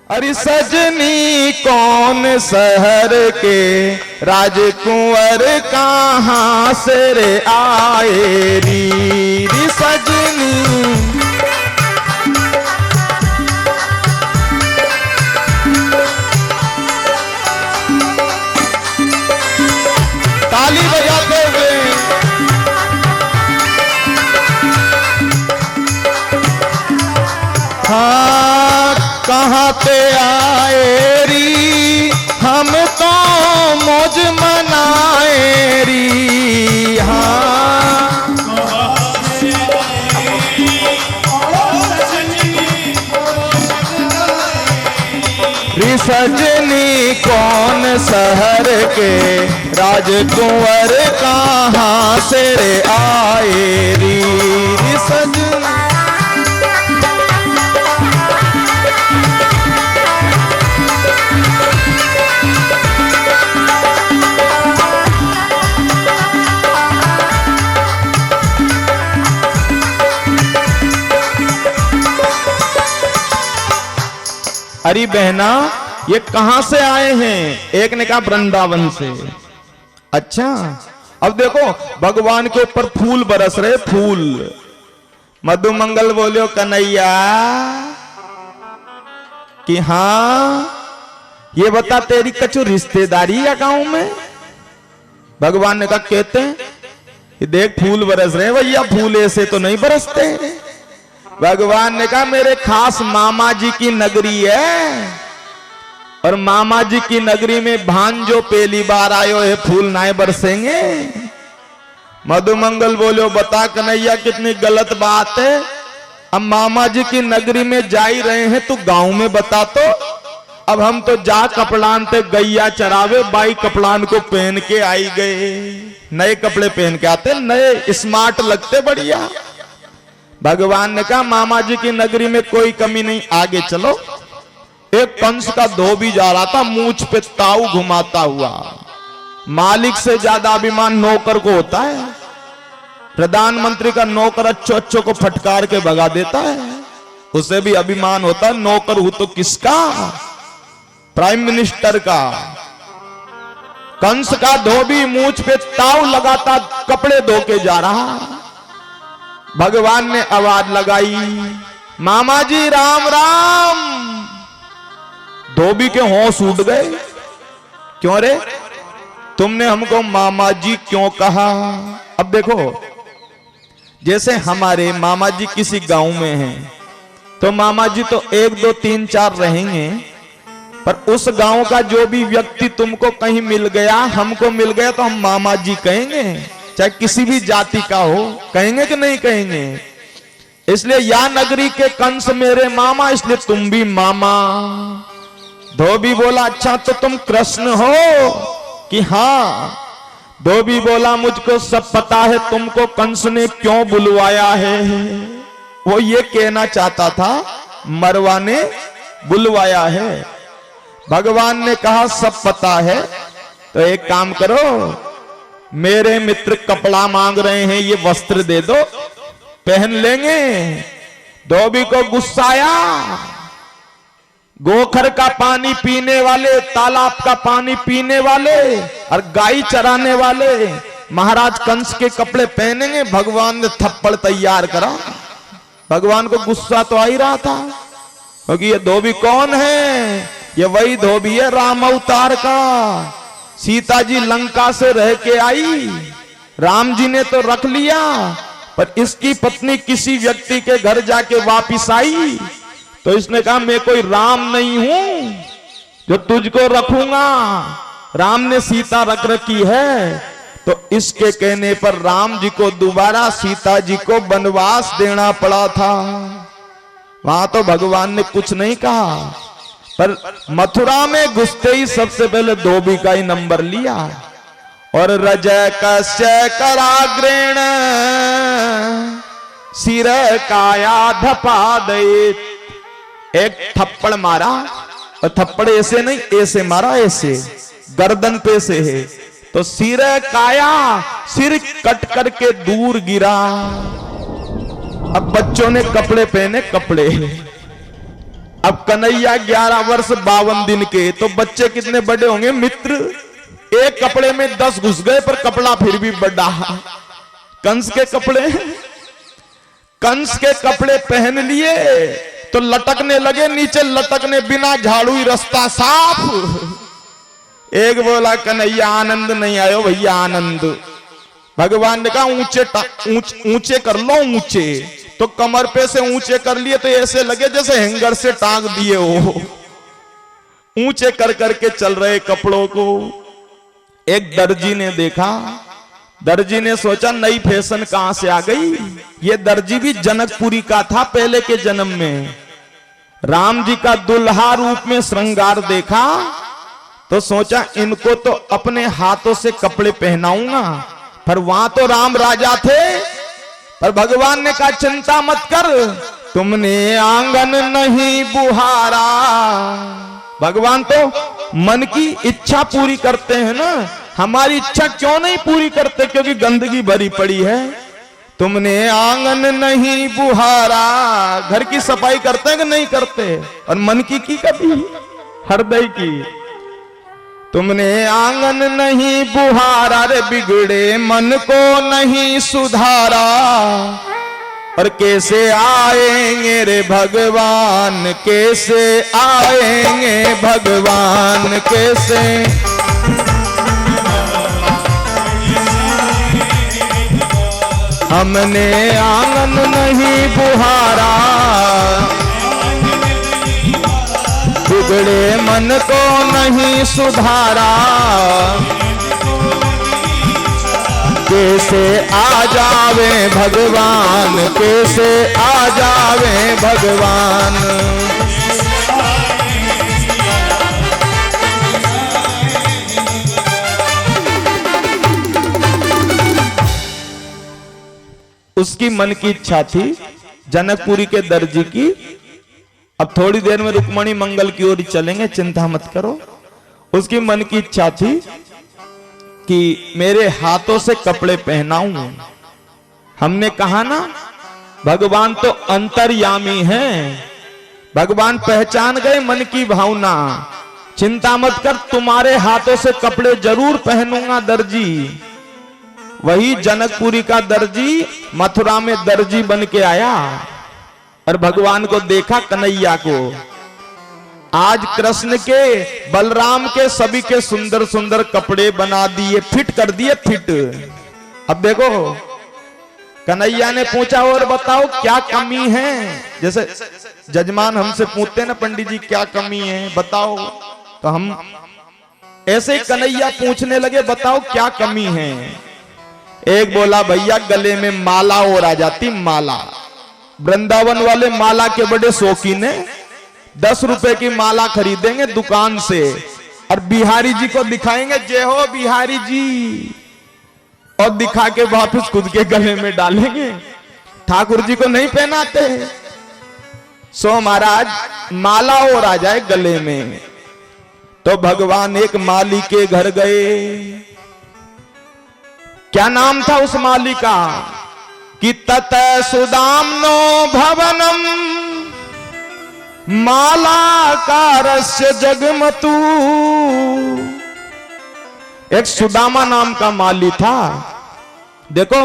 अरे सजनी कौन शहर के राजकुंवर कहाँ से रे आए री सजनी। ताली बजाते हुए हाँ कहाँ ते आए री हम तो मौज मनाए री। हाँ री सजनी कौन शहर के राजकुंवर कहाँ से रे आए री सजनी। अरे बहना ये कहां से आए हैं? एक ने कहा वृंदावन से। अच्छा अब देखो भगवान के ऊपर फूल बरस रहे फूल। मधुमंगल बोलियो कन्हैया कि हाँ ये बता तेरी कछु रिश्तेदारी है गांव में? भगवान ने कहा कहते हैं कि देख फूल बरस रहे भैया, फूल ऐसे तो नहीं बरसते। भगवान ने कहा मेरे खास मामा जी की नगरी है और मामा जी की नगरी में भांजो पहली बार आयो है, फूल नाए बरसेंगे। मधुमंगल बोलो बता कन्हैया कितनी गलत बात है। अब मामा जी की नगरी में जा ही रहे हैं तो गांव में बता तो। अब हम तो जा कपड़ान ते गैया चरावे, बाई कपड़ान को पहन के आई गए। नए कपड़े पहन के आते, नए स्मार्ट लगते बढ़िया। भगवान ने कहा मामा जी की नगरी में कोई कमी नहीं, आगे चलो। एक कंस का धोबी जा रहा था मूंछ पे ताऊ घुमाता हुआ। मालिक से ज्यादा अभिमान नौकर को होता है। प्रधानमंत्री का नौकर अच्छो अच्छो को फटकार के भगा देता है, उसे भी अभिमान होता है। नौकर हूं तो किसका? प्राइम मिनिस्टर का। कंस का धोबी मूंछ पे ताऊ लगाता कपड़े धो के जा रहा। भगवान ने आवाज लगाई मामा जी राम राम। धोबी के होश उड़ गए। क्यों रे तुमने हमको मामा जी क्यों कहा? अब देखो जैसे हमारे मामा जी किसी गांव में हैं तो मामा जी तो 1 2 3 4 रहेंगे, पर उस गांव का जो भी व्यक्ति तुमको कहीं मिल गया, हमको मिल गया तो हम मामा जी कहेंगे, चाहे किसी भी जाति का हो। कहेंगे कि नहीं कहेंगे? इसलिए या नगरी के कंस मेरे मामा, इसलिए तुम भी मामा। धोबी बोला अच्छा तो तुम कृष्ण हो कि हाँ? धोबी बोला मुझको सब पता है तुमको कंस ने क्यों बुलवाया है। वो ये कहना चाहता था मरवा ने बुलवाया है। भगवान ने कहा सब पता है तो एक काम करो, मेरे मित्र कपड़ा मांग रहे हैं, ये वस्त्र दे दो, पहन लेंगे। धोबी को गुस्सा आया। गोखर का पानी पीने वाले, तालाब का पानी पीने वाले और गाय चराने वाले महाराज कंस के कपड़े पहनेंगे। भगवान ने थप्पड़ तैयार करा। भगवान को गुस्सा तो आ ही रहा था, क्योंकि ये धोबी कौन है? ये वही धोबी है राम अवतार का। सीता जी लंका से रह के आई, राम जी ने तो रख लिया, पर इसकी पत्नी किसी व्यक्ति के घर जाके वापिस आई तो इसने कहा मैं कोई राम नहीं हूं जो तुझको रखूंगा। राम ने सीता रख रखी है। तो इसके कहने पर राम जी को दोबारा सीता जी को वनवास देना पड़ा था। वहां तो भगवान ने कुछ नहीं कहा, पर मथुरा में घुसते ही सबसे पहले धोबी का ही नंबर लिया और रजय कस्य कराग्रेण सिर काया धपादयेत्। एक थप्पड़ मारा, और थप्पड़ ऐसे नहीं, ऐसे मारा, ऐसे गर्दन पे से है तो सिर काया, सिर कट करके दूर गिरा। अब बच्चों ने कपड़े पहने, कपड़े अब कन्हैया 11 वर्ष 52 दिन के, तो बच्चे कितने बड़े होंगे मित्र? एक कपड़े में 10 घुस गए, पर कपड़ा फिर भी बड़ा। कंस के कपड़े, कंस के कपड़े पहन लिए तो लटकने लगे, नीचे लटकने, बिना झाड़ू ही रास्ता साफ। एक बोला कन्हैया आनंद नहीं आयो भैया आनंद। भगवान ने कहा ऊंचे कर लो ऊंचे, तो कमर पे से ऊंचे कर लिए तो ऐसे लगे जैसे हैंगर से टांग दिए हो। ऊंचे कर करके चल रहे कपड़ों को। एक दर्जी ने देखा, दर्जी ने सोचा नई फैशन कहां से आ गई। ये दर्जी भी जनकपुरी का था पहले के जन्म में। राम जी का दुल्हा रूप में श्रृंगार देखा तो सोचा इनको तो अपने हाथों से कपड़े पहनाऊंगा। पर वहां तो राम राजा थे, पर भगवान ने कहा चिंता मत कर, तुमने आंगन नहीं बुहारा। भगवान तो मन की इच्छा पूरी करते हैं ना, हमारी इच्छा क्यों नहीं पूरी करते? क्योंकि गंदगी भरी पड़ी है। तुमने आंगन नहीं बुहारा, घर की सफाई करते हैं कि नहीं करते? और मन की कभी हृदय की। तुमने आंगन नहीं बुहारा, रे बिगड़े मन को नहीं सुधारा। और कैसे आएंगे रे भगवान, कैसे आएंगे भगवान, कैसे? हमने आंगन नहीं बुहारा, बिगड़े मन को नहीं सुधारा। कैसे आ जावे भगवान, कैसे आ जावे भगवान। उसकी मन की इच्छा थी जनकपुरी के दर्जी की। अब थोड़ी देर में रुक्मणी मंगल की ओर चलेंगे, चिंता मत करो। उसकी मन की इच्छा थी कि मेरे हाथों से कपड़े पहनाऊं। हमने कहा ना भगवान तो अंतर्यामी हैं, भगवान पहचान गए मन की भावना। चिंता मत कर, तुम्हारे हाथों से कपड़े जरूर पहनूंगा दर्जी। वही जनकपुरी का दर्जी मथुरा में दर्जी बन के आया और भगवान को देखा, कन्हैया को। आज कृष्ण के बलराम के सभी के सुंदर सुंदर कपड़े बना दिए, फिट कर दिए, फिट। अब देखो कन्हैया ने पूछा और बताओ क्या कमी है? जैसे जजमान हमसे पूछते हैं ना पंडित जी क्या कमी है बताओ, तो हम ऐसे कन्हैया पूछने लगे बताओ क्या कमी है। एक बोला भैया गले में माला और आ जाती, माला। वृंदावन वाले माला के बड़े शौकीन है। 10 रुपए की माला खरीदेंगे दुकान से और बिहारी जी को दिखाएंगे, जय हो बिहारी जी, और दिखा के वापस खुद के गले में डालेंगे। ठाकुर जी को नहीं पहनाते। सो महाराज माला और आ जाए गले में। तो भगवान एक माली के घर गए। क्या नाम था उस माली का? कि तत सुदाम्नो भवनम मालाकारस्य जगमतु। एक सुदामा नाम का माली था। देखो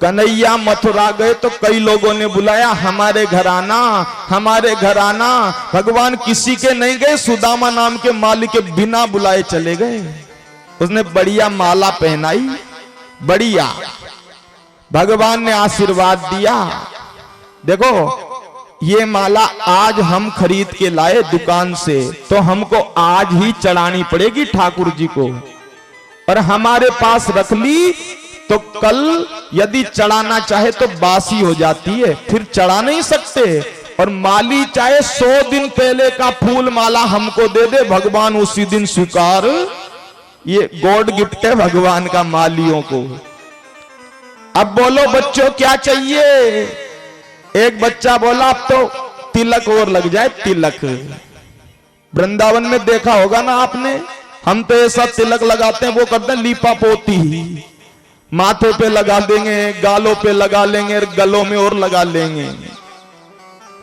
कन्हैया मथुरा गए तो कई लोगों ने बुलाया हमारे घर आना, हमारे घर आना। भगवान किसी के नहीं गए, सुदामा नाम के माली के बिना बुलाए चले गए। उसने बढ़िया माला पहनाई, बढ़िया। भगवान ने आशीर्वाद दिया। देखो ये माला आज हम खरीद के लाए दुकान से, तो हमको आज ही चढ़ानी पड़ेगी ठाकुर जी को। और हमारे पास रख ली तो कल यदि चढ़ाना चाहे तो बासी हो जाती है, फिर चढ़ा नहीं सकते। और माली चाहे 100 दिन पहले का फूल माला हमको दे दे, भगवान उसी दिन स्वीकार। ये गॉड गिफ्ट है भगवान का मालियों को। अब बोलो बच्चों क्या चाहिए? एक बच्चा बोला अब तो तिलक और लग जाए, तिलक। वृंदावन में देखा होगा ना आपने, हम तो ऐसा तिलक लगाते हैं, वो करते हैं लीपा पोती, माथे पे लगा देंगे, गालों पे लगा लेंगे, गलों में और लगा लेंगे।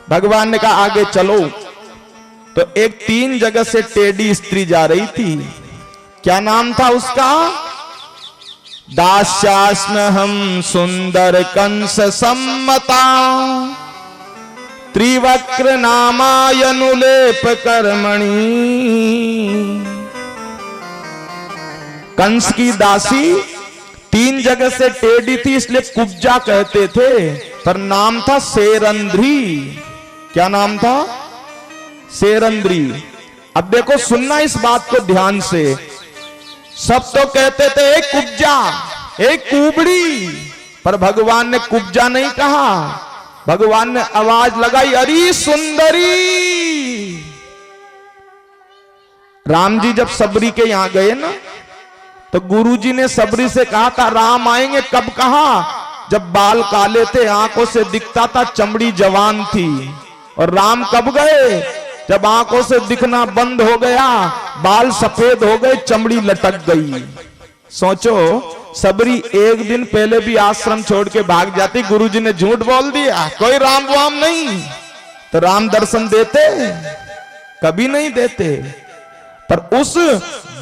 भगवान ने कहा आगे चलो, तो एक 3 जगह से टेढ़ी स्त्री जा रही थी। क्या नाम था उसका? दास्यास्म्यहं सुंदर कंस सम्मता त्रिवक्र नामायनुलेप कर्मणि। कंस की दासी 3 जगह से टेढ़ी थी, इसलिए कुब्जा कहते थे, पर नाम था शेरंध्री। क्या नाम था? शेरंध्री। अब देखो, सुनना इस बात को ध्यान से। सब तो कहते थे एक कुब्जा, एक कुबड़ी, पर भगवान ने कुब्जा नहीं कहा। भगवान ने आवाज लगाई, अरे सुंदरी। राम जी जब सबरी के यहां गए ना, तो गुरुजी ने सबरी से कहा था राम आएंगे। कब कहा? जब बाल काले थे, आंखों से दिखता था, चमड़ी जवान थी। और राम कब गए? जब आंखों से दिखना बंद हो गया, बाल सफेद हो गए, चमड़ी लटक गई। सोचो, सबरी एक दिन पहले भी आश्रम छोड़ के भाग जाती, गुरुजी ने झूठ बोल दिया, कोई राम वाम नहीं, तो राम दर्शन देते? कभी नहीं देते। पर उस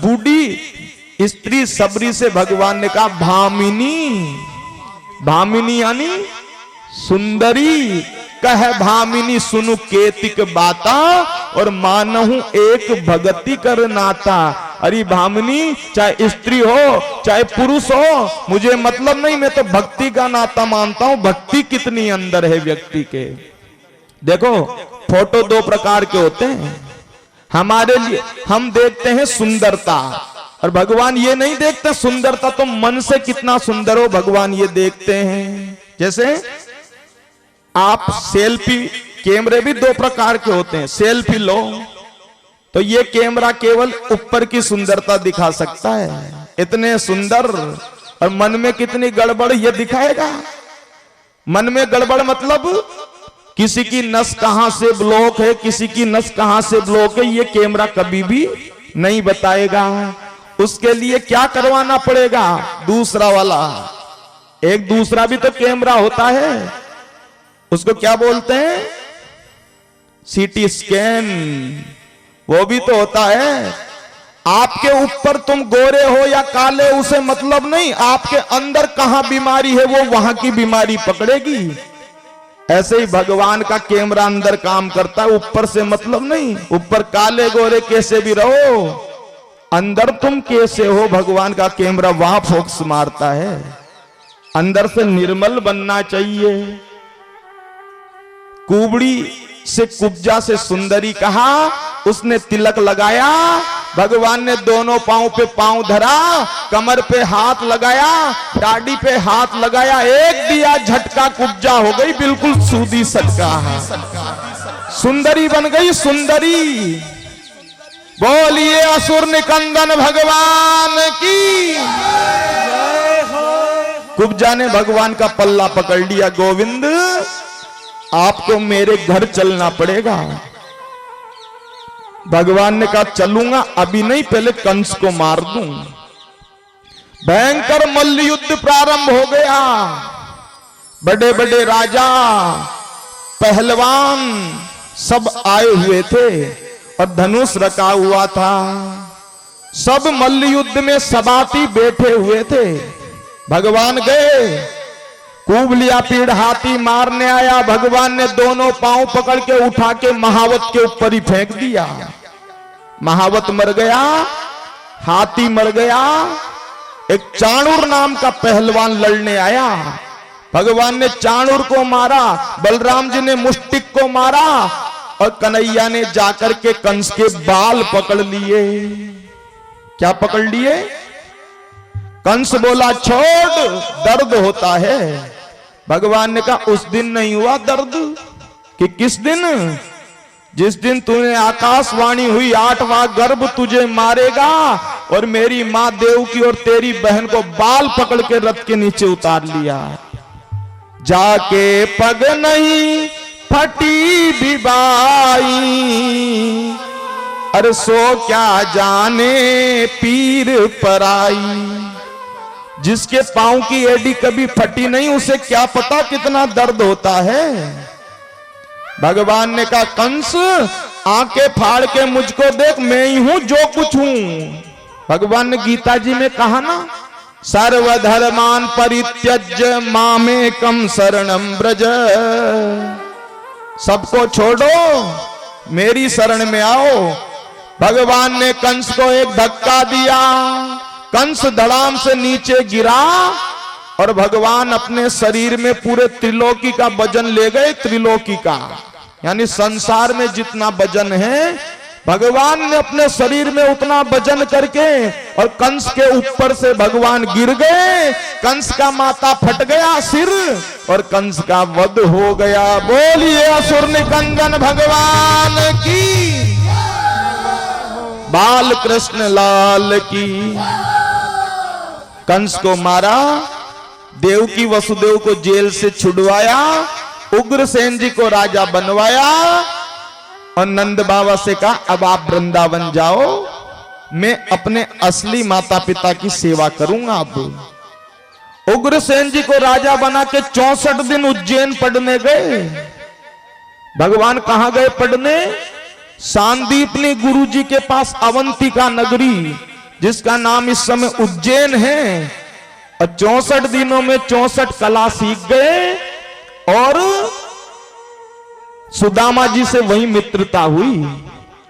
बूढ़ी स्त्री सबरी से भगवान ने कहा भामिनी। भामिनी यानी सुंदरी। कह भामिनी सुनु केतिक बाता और मानहु एक भगति कर नाता। अरे भामिनी, चाहे स्त्री हो चाहे पुरुष हो, मुझे मतलब नहीं, मैं तो भक्ति का नाता मानता हूं। भक्ति कितनी अंदर है व्यक्ति के। देखो, फोटो 2 प्रकार के होते हैं। हमारे लिए हम देखते हैं सुंदरता, और भगवान ये नहीं देखते सुंदरता तो मन से कितना सुंदर हो, भगवान ये देखते हैं। जैसे आप सेल्फी, कैमरे भी 2 प्रकार के होते हैं। सेल्फी लो तो ये कैमरा केवल ऊपर की सुंदरता दिखा सकता है, इतने सुंदर, और मन में कितनी गड़बड़ ये दिखाएगा। मन में गड़बड़ मतलब किसी की नस कहां से ब्लॉक है, किसी की नस कहां से ब्लॉक है, ये कैमरा कभी भी नहीं बताएगा। उसके लिए क्या करवाना पड़ेगा? दूसरा वाला, एक दूसरा भी तो कैमरा होता है, उसको क्या बोलते हैं? CT scan. वो भी तो होता है। आपके ऊपर तुम गोरे हो या काले, उसे मतलब नहीं, आपके अंदर कहां बीमारी है वो वहां की बीमारी पकड़ेगी। ऐसे ही भगवान का कैमरा अंदर काम करता है, ऊपर से मतलब नहीं। ऊपर काले गोरे कैसे भी रहो, अंदर तुम कैसे हो, भगवान का कैमरा वहां फोकस मारता है। अंदर से निर्मल बनना चाहिए। कुबड़ी से कुब्जा से सुंदरी कहा, उसने तिलक लगाया, भगवान ने दोनों पांव पे पांव धरा, कमर पे हाथ लगाया, दाढ़ी पे हाथ लगाया, एक दिया झटका, कुब्जा हो गई बिल्कुल सूदी सटका, सुंदरी बन गई सुंदरी। बोलिए असुर निकंदन भगवान की। कुब्जा ने भगवान का पल्ला पकड़ लिया, गोविंद आपको मेरे घर चलना पड़ेगा। भगवान ने कहा चलूंगा, अभी नहीं, पहले कंस को मार दूं। भयंकर मल्ल युद्ध प्रारंभ हो गया। बड़े बड़े राजा, पहलवान सब आए हुए थे और धनुष रखा हुआ था। सब मल्ल युद्ध में सबाती बैठे हुए थे। भगवान गए, कूब लिया, पीड़ हाथी मारने आया। भगवान ने दोनों पांव पकड़ के उठा के महावत के ऊपर ही फेंक दिया। महावत मर गया, हाथी मर गया। एक चाणूर नाम का पहलवान लड़ने आया, भगवान ने चाणूर को मारा, बलराम जी ने मुष्टिक को मारा, और कन्हैया ने जाकर के कंस के बाल पकड़ लिए। क्या पकड़ लिए? कंस बोला छोड़, दर्द होता है। भगवान ने कहा उस दिन नहीं हुआ दर्द। कि किस दिन? जिस दिन तूने आकाशवाणी हुई 8वां गर्भ तुझे मारेगा, और मेरी मां देवकी और तेरी बहन को बाल पकड़ के रथ के नीचे उतार लिया। जाके पग नहीं फटी बिबाई, अरे सो क्या जाने पीर पराई। जिसके पांव की एड़ी कभी फटी नहीं, उसे क्या पता कितना दर्द होता है। भगवान ने कहा कंस आंखें फाड़ के मुझको देख, मैं ही हूं जो कुछ हूं। भगवान ने गीता जी में कहा ना, सर्वधर्मान परित्यज्य मामेकम शरणं व्रज। सबको छोड़ो, मेरी शरण में आओ। भगवान ने कंस को एक धक्का दिया, कंस धड़ाम से नीचे गिरा और भगवान अपने शरीर में पूरे त्रिलोकी का वजन ले गए। त्रिलोकी का यानी संसार में जितना वजन है, भगवान ने अपने शरीर में उतना वजन करके और कंस के ऊपर से भगवान गिर गए। कंस का माथा फट गया सिर और कंस का वध हो गया। बोलिए असुर निकंदन भगवान की, बाल कृष्ण लाल की। कंस को मारा, देवकी वसुदेव को जेल से छुड़वाया, उग्रसेन जी को राजा बनवाया और नंद बाबा से कहा अब आप वृंदावन जाओ, मैं अपने असली माता पिता की सेवा करूंगा। अब उग्रसेन जी को राजा बना के 64 दिन उज्जैन पढ़ने गए। भगवान कहां गए पढ़ने? सांदीपनी गुरु जी के पास, अवंतिका नगरी जिसका नाम इस समय उज्जैन है। और 64 दिनों में 64 कला सीख गए और सुदामा जी से वही मित्रता हुई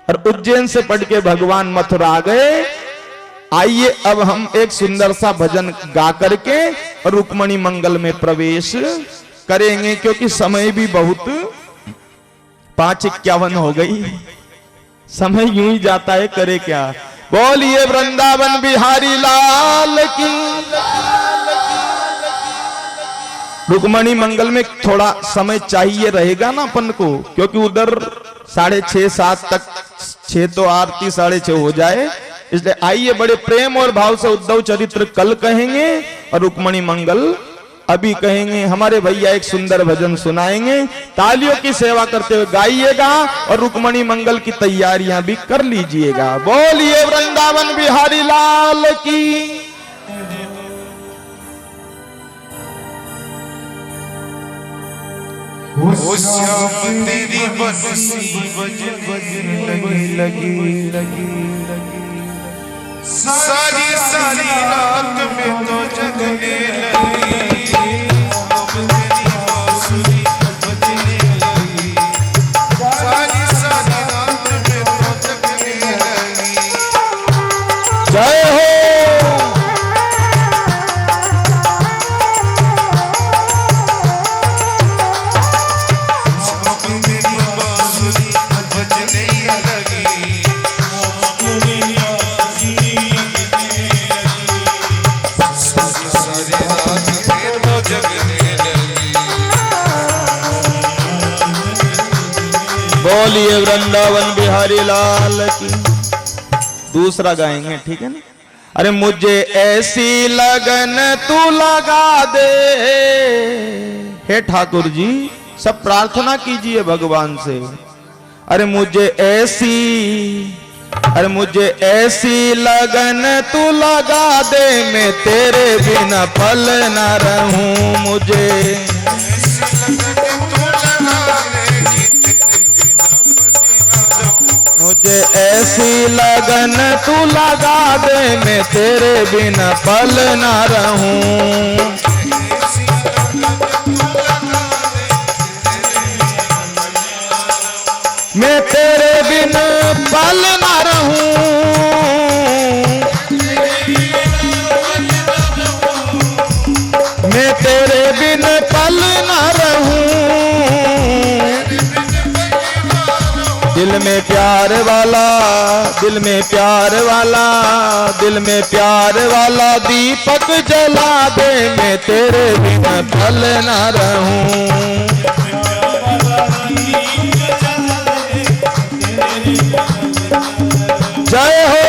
और उज्जैन से पढ़ के भगवान मथुरा आ गए। आइए अब हम एक सुंदर सा भजन गा करके और रुक्मणी मंगल में प्रवेश करेंगे, क्योंकि समय भी बहुत 5:51 हो गई। समय यूं ही जाता है, करे क्या। बोलिए वृंदावन बिहारी लाल की। रुक्मणी मंगल में थोड़ा समय चाहिए रहेगा ना अपन को, क्योंकि उधर 6:30 7 तक, 6 तो आरती 6:30 हो जाए। इसलिए आइए बड़े प्रेम और भाव से उद्धव चरित्र कल कहेंगे और रुक्मणी मंगल अभी कहेंगे। हमारे भैया एक सुंदर भजन सुनाएंगे, तालियों की सेवा करते हुए गाइएगा और रुक्मणी मंगल की तैयारियां भी कर लीजिएगा। बोलिए वृंदावन बिहारी लाल की। वो श्याम तेरी बंसी बजने लगी सारी सारी रात में तो जगने लगी। तेरी बांसुरी बजने लगी सारी सारी रात में तो जगने लगी। जय हो। बोलिए वृंदावन बिहारी लाल की। दूसरा गाएंगे, ठीक है ना। अरे मुझे ऐसी लगन तू लगा दे। हे ठाकुर जी, सब प्रार्थना कीजिए भगवान से। अरे मुझे ऐसी लगन तू लगा दे, मैं तेरे बिना पल न रहूं। मुझे ऐसी लगन तू लगा दे, मैं तेरे बिना पल न रहूं। मैं तेरे बिना पल न रहूं। मैं तेरे बिना पल न रहूं। दिल में प्यार वाला, दिल में प्यार वाला, दिल में प्यार वाला दीपक जला दे, मैं तेरे बिना पल न रहूं। जय हो।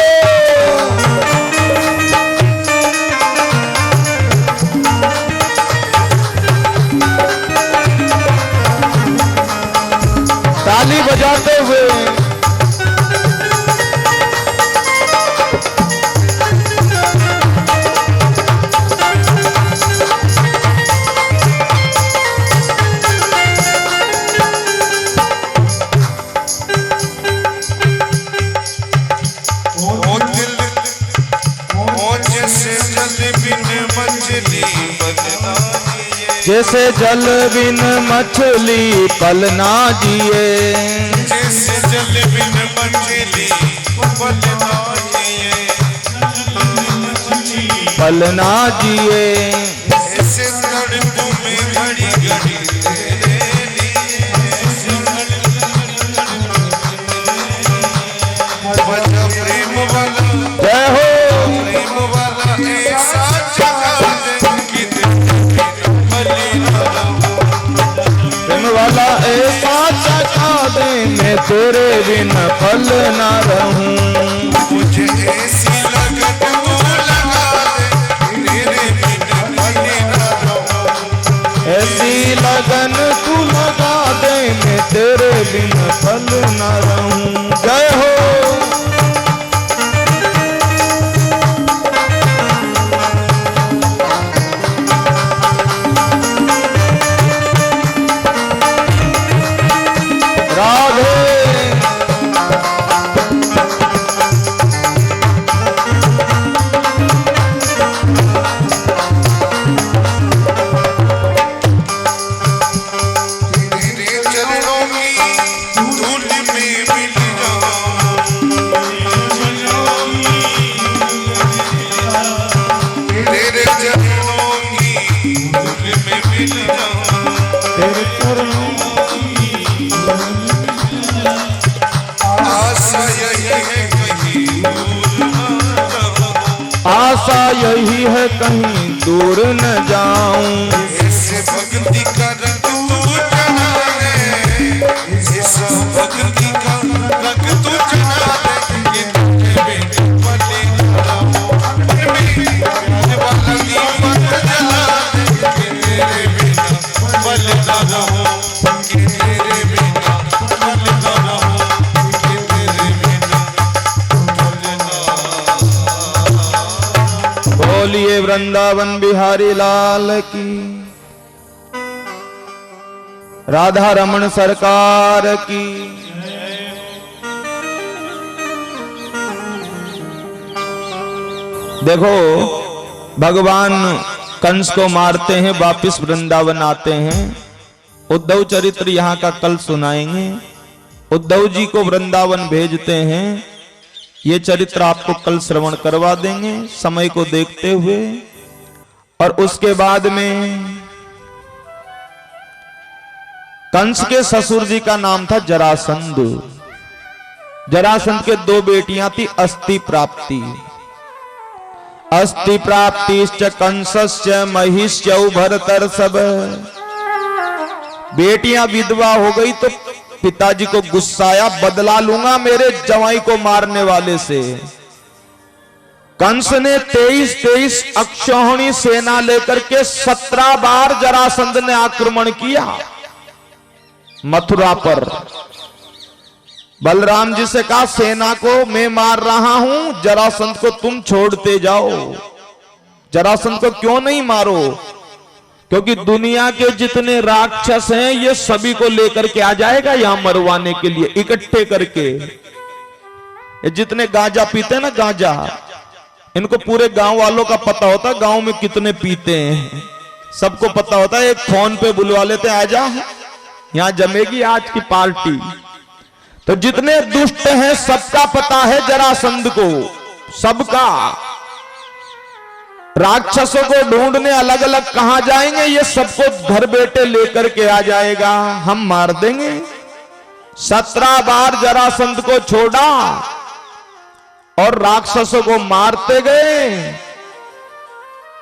ताली बजाते हुए जैसे जल बिन मछली पल ना जिए, जैसे जल बिन मछली पल ना जिए, पल ना जिए। ऐसे तड़पों में घड़ी घड़ी तेरे लिए, बजा प्रेम वाला, जय हो। प्रेम वाला ऐसा जगा दे कि दिल भले ना रहूं। प्रेम वाला ऐसा चखा दे मैं तेरे बिन पल ना रहूं। मुझे ऐसी लगन तू लगा दे तेरे बिन भले ना रहूं। ऐसी लगन तू लगा दे मैं तेरे बिन पल ना रहूं। जय हो। राधे। तेरे चरणों की धूल में मिल जाऊं, तेरे चरणों की धूल में मिल जाऊं। तेरे चरणों आशा यही है कहीं दूर ना जाऊं, आशा यही है कहीं दूर न जाऊं। ऐसे भक्ति का रंग तू चढ़ा दे, ऐसा भक्ति का रंग तू चढ़ा दे कि तुझे बिन भले ना रहूं। प्यार वाला दीपक जला दे कि तेरे बिना भले ना रहूं, कि तेरे बिना भले ना रहूं, कि तेरे बिना भले ना। बोलिए वृंदावन बिहारी लाल की, राधा रमण सरकार की। देखो भगवान कंस को मारते हैं, वापिस वृंदावन आते हैं। उद्धव चरित्र यहाँ का कल सुनाएंगे। उद्धव जी को वृंदावन भेजते हैं, ये चरित्र आपको कल श्रवण करवा देंगे समय को देखते हुए। और उसके बाद में कंस के ससुर जी का नाम था जरासंध। जरासंध के दो बेटियां थी, अस्ति प्राप्ति। अस्ति प्राप्तिश्च कंसस्य महिष्य भरतर सब। बेटियां विधवा हो गई तो पिताजी को गुस्साया, बदला लूंगा मेरे जवाई को मारने वाले से। कंस ने 23 अक्षौहिणी सेना लेकर के 17 बार जरासंध ने आक्रमण किया मथुरा पर। बलराम जी से कहा सेना को मैं मार रहा हूं, जरासंध को तुम छोड़ते जाओ। जरासंध को क्यों नहीं मारो? क्योंकि दुनिया के जितने राक्षस हैं ये सभी को लेकर के आ जाएगा यहां मरवाने के लिए, इकट्ठे करके। ये जितने गांजा पीते हैं ना, गांजा, इनको पूरे गांव वालों का पता होता है गांव में कितने पीते हैं, सबको पता होता है। एक फोन पे बुलवा लेते हैं, आजा यहां जमेगी आज की पार्टी। तो जितने दुष्ट हैं सबका पता है जरासंध को, सबका। राक्षसों को ढूंढने अलग अलग कहां जाएंगे, ये सबको घर बैठे लेकर के आ जाएगा, हम मार देंगे। 17 बार जरासंध को छोड़ा और राक्षसों को मारते गए।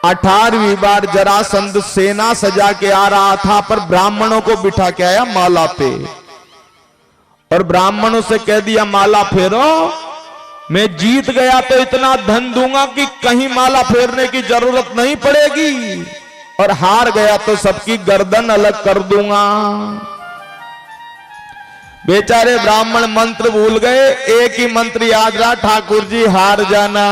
18वीं बार जरासंध सेना सजा के आ रहा था, पर ब्राह्मणों को बिठा के आया माला पे और ब्राह्मणों से कह दिया माला फेरो, मैं जीत गया तो इतना धन दूंगा कि कहीं माला फेरने की जरूरत नहीं पड़ेगी, और हार गया तो सबकी गर्दन अलग कर दूंगा। बेचारे ब्राह्मण मंत्र भूल गए, एक ही मंत्र याद रहा, ठाकुर जी हार जाना,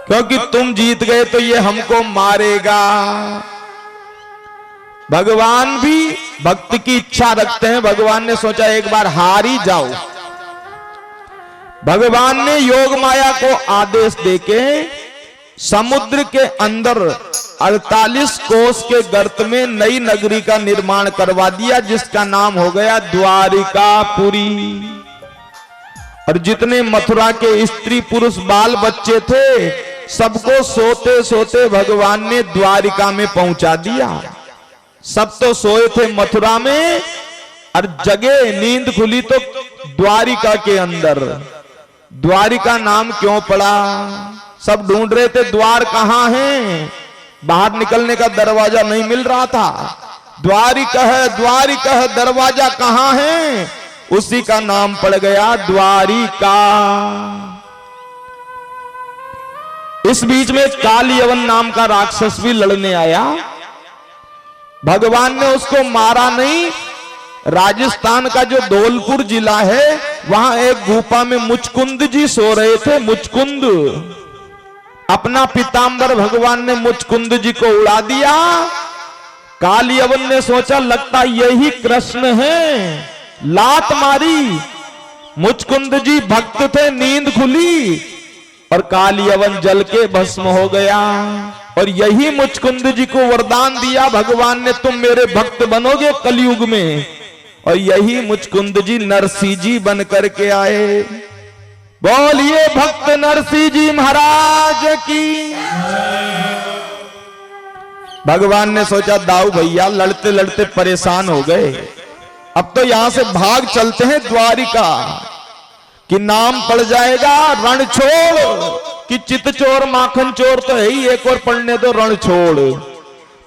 क्योंकि तुम जीत गए तो ये हमको मारेगा। भगवान भी भक्ति की इच्छा रखते हैं। भगवान ने सोचा एक बार हार ही जाओ। भगवान ने योग माया को आदेश देके समुद्र के अंदर 48 कोस के गर्त में नई नगरी का निर्माण करवा दिया, जिसका नाम हो गया द्वारिकापुरी। और जितने मथुरा के स्त्री पुरुष बाल बच्चे थे, सबको सोते सोते भगवान ने द्वारिका में पहुंचा दिया। सब तो सोए थे मथुरा में, और जगे नींद खुली तो द्वारिका के अंदर। द्वारिका नाम क्यों पड़ा? सब ढूंढ रहे थे द्वार कहां है, बाहर निकलने का दरवाजा नहीं मिल रहा था। द्वारिका है, द्वारिका है, दरवाजा कहां है? उसी का नाम पड़ गया द्वारिका। इस बीच में कालियवन नाम का राक्षस भी लड़ने आया। भगवान ने उसको मारा नहीं। राजस्थान का जो धौलपुर जिला है, वहां एक गुफा में मुचकुंद जी सो रहे थे। मुचकुंद, अपना पीतांबर भगवान ने मुचकुंद जी को उड़ा दिया। कालियवन ने सोचा लगता यही कृष्ण है, लात मारी। मुचकुंद जी भक्त थे, नींद खुली और कालियवन जल के भस्म हो गया। और यही मुचकुंद जी को वरदान दिया भगवान ने, तुम मेरे भक्त बनोगे कलयुग में। और यही मुचकुंद जी नरसिंह जी बन करके आए। बोलिए भक्त नरसिंह जी महाराज की। भगवान ने सोचा दाऊ भैया लड़ते लड़ते परेशान हो गए, अब तो यहां से भाग चलते हैं द्वारिका, कि नाम पड़ जाएगा रणछोड़, कि चित चोर माखन चोर तो है ही, एक और पढ़ने दो रणछोड़।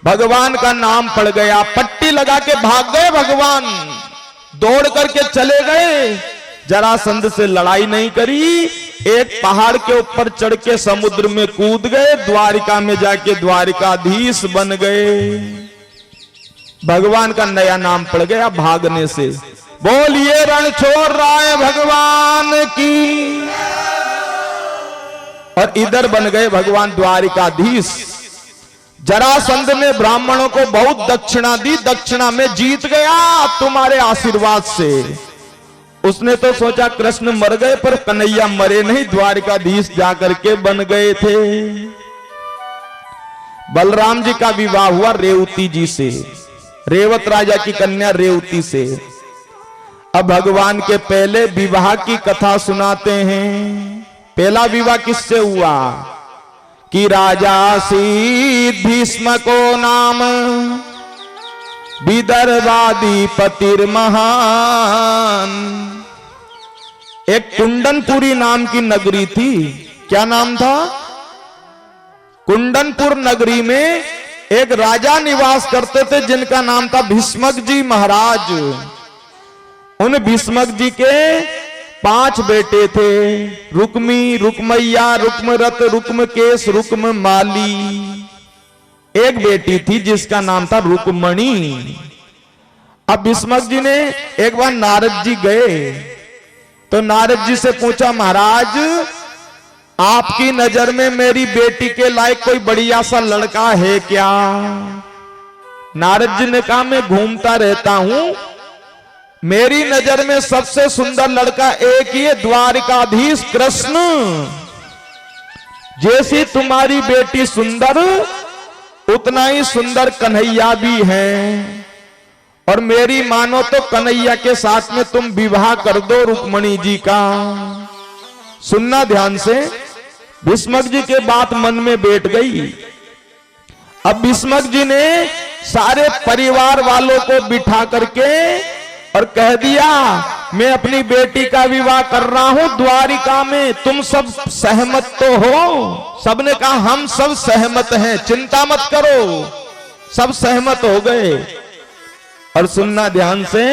भगवान का नाम पड़ गया, पट्टी लगा के भाग गए भगवान, दौड़ करके चले गए। जरासंध से लड़ाई नहीं करी, एक पहाड़ के ऊपर चढ़ के समुद्र में कूद गए, द्वारिका में जाके द्वारिकाधीश बन गए। भगवान का नया नाम पड़ गया भागने से। बोलिए रणछोड़ राय भगवान की। और इधर बन गए भगवान द्वारिकाधीश। जरासंध ने ब्राह्मणों को बहुत दक्षिणा दी, दक्षिणा में जीत गया तुम्हारे आशीर्वाद से। उसने तो सोचा कृष्ण मर गए, पर कन्हैया मरे नहीं, द्वारिकाधीश जाकर के बन गए थे। बलराम जी का विवाह हुआ रेवती जी से, रेवत राजा की कन्या रेवती से। अब भगवान के पहले विवाह की कथा सुनाते हैं। पहला विवाह किससे हुआ? कि राजा शीत भीष्म को नाम, विदर्भाधिपतिर महान। एक कुंडनपुरी नाम की नगरी थी। क्या नाम था? कुंडनपुर नगरी में एक राजा निवास करते थे, जिनका नाम था भीष्मक जी महाराज। उन भीष्मक जी के 5 बेटे थे, रुक्मी, रुक्मैया, रुक्मरत, रुक्मकेश, रुक्ममाली। एक बेटी थी जिसका नाम था रुक्मणी। अब भीष्मक जी ने एक बार नारद जी गए, तो नारद जी से पूछा महाराज आपकी नजर में मेरी बेटी के लायक कोई बढ़िया सा लड़का है क्या? नारद जी ने कहा मैं घूमता रहता हूं, मेरी नजर में सबसे सुंदर लड़का एक ही है, द्वारिकाधीश कृष्ण। जैसी तुम्हारी बेटी सुंदर, उतना ही सुंदर कन्हैया भी है। और मेरी मानो तो कन्हैया के साथ में तुम विवाह कर दो रुक्मणी जी का। सुनना ध्यान से। भीष्मक जी के बात मन में बैठ गई। अब भीष्मक जी ने सारे परिवार वालों को बिठा करके और कह दिया मैं अपनी बेटी का विवाह कर रहा हूं द्वारिका में, तुम सब सहमत तो हो? सबने कहा हम सब सहमत हैं, चिंता मत करो। सब सहमत हो गए। और सुनना ध्यान से,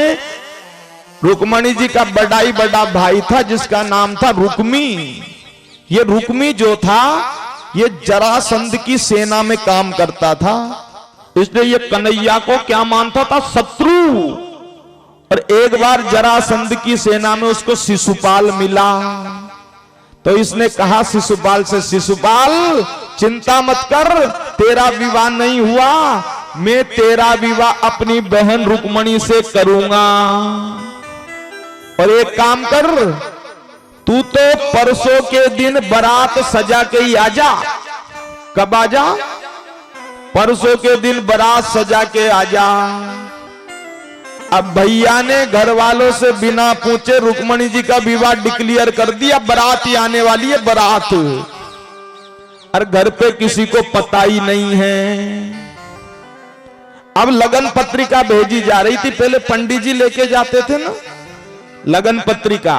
रुक्मणी जी का बड़ा भाई था जिसका नाम था रुक्मी। ये रुक्मी जो था ये जरासंध की सेना में काम करता था, इसलिए ये कन्हैया को क्या मानता था? शत्रु। और एक बार जरासंध की सेना में उसको शिशुपाल मिला, तो इसने कहा शिशुपाल से, शिशुपाल चिंता मत कर, तेरा विवाह नहीं हुआ, मैं तेरा विवाह अपनी बहन रुक्मणी से करूंगा। और एक काम कर, तू तो परसों के दिन बारात सजा के ही आजा। कब आजा? परसों के दिन बारात सजा के आजा। अब भैया ने घर वालों से बिना पूछे रुक्मणी जी का विवाह डिक्लेयर कर दिया। बारात ही आने वाली है, बारात। और घर पे किसी को पता ही नहीं है। अब लगन पत्रिका भेजी जा रही थी। पहले पंडित जी लेके जाते थे ना लगन पत्रिका।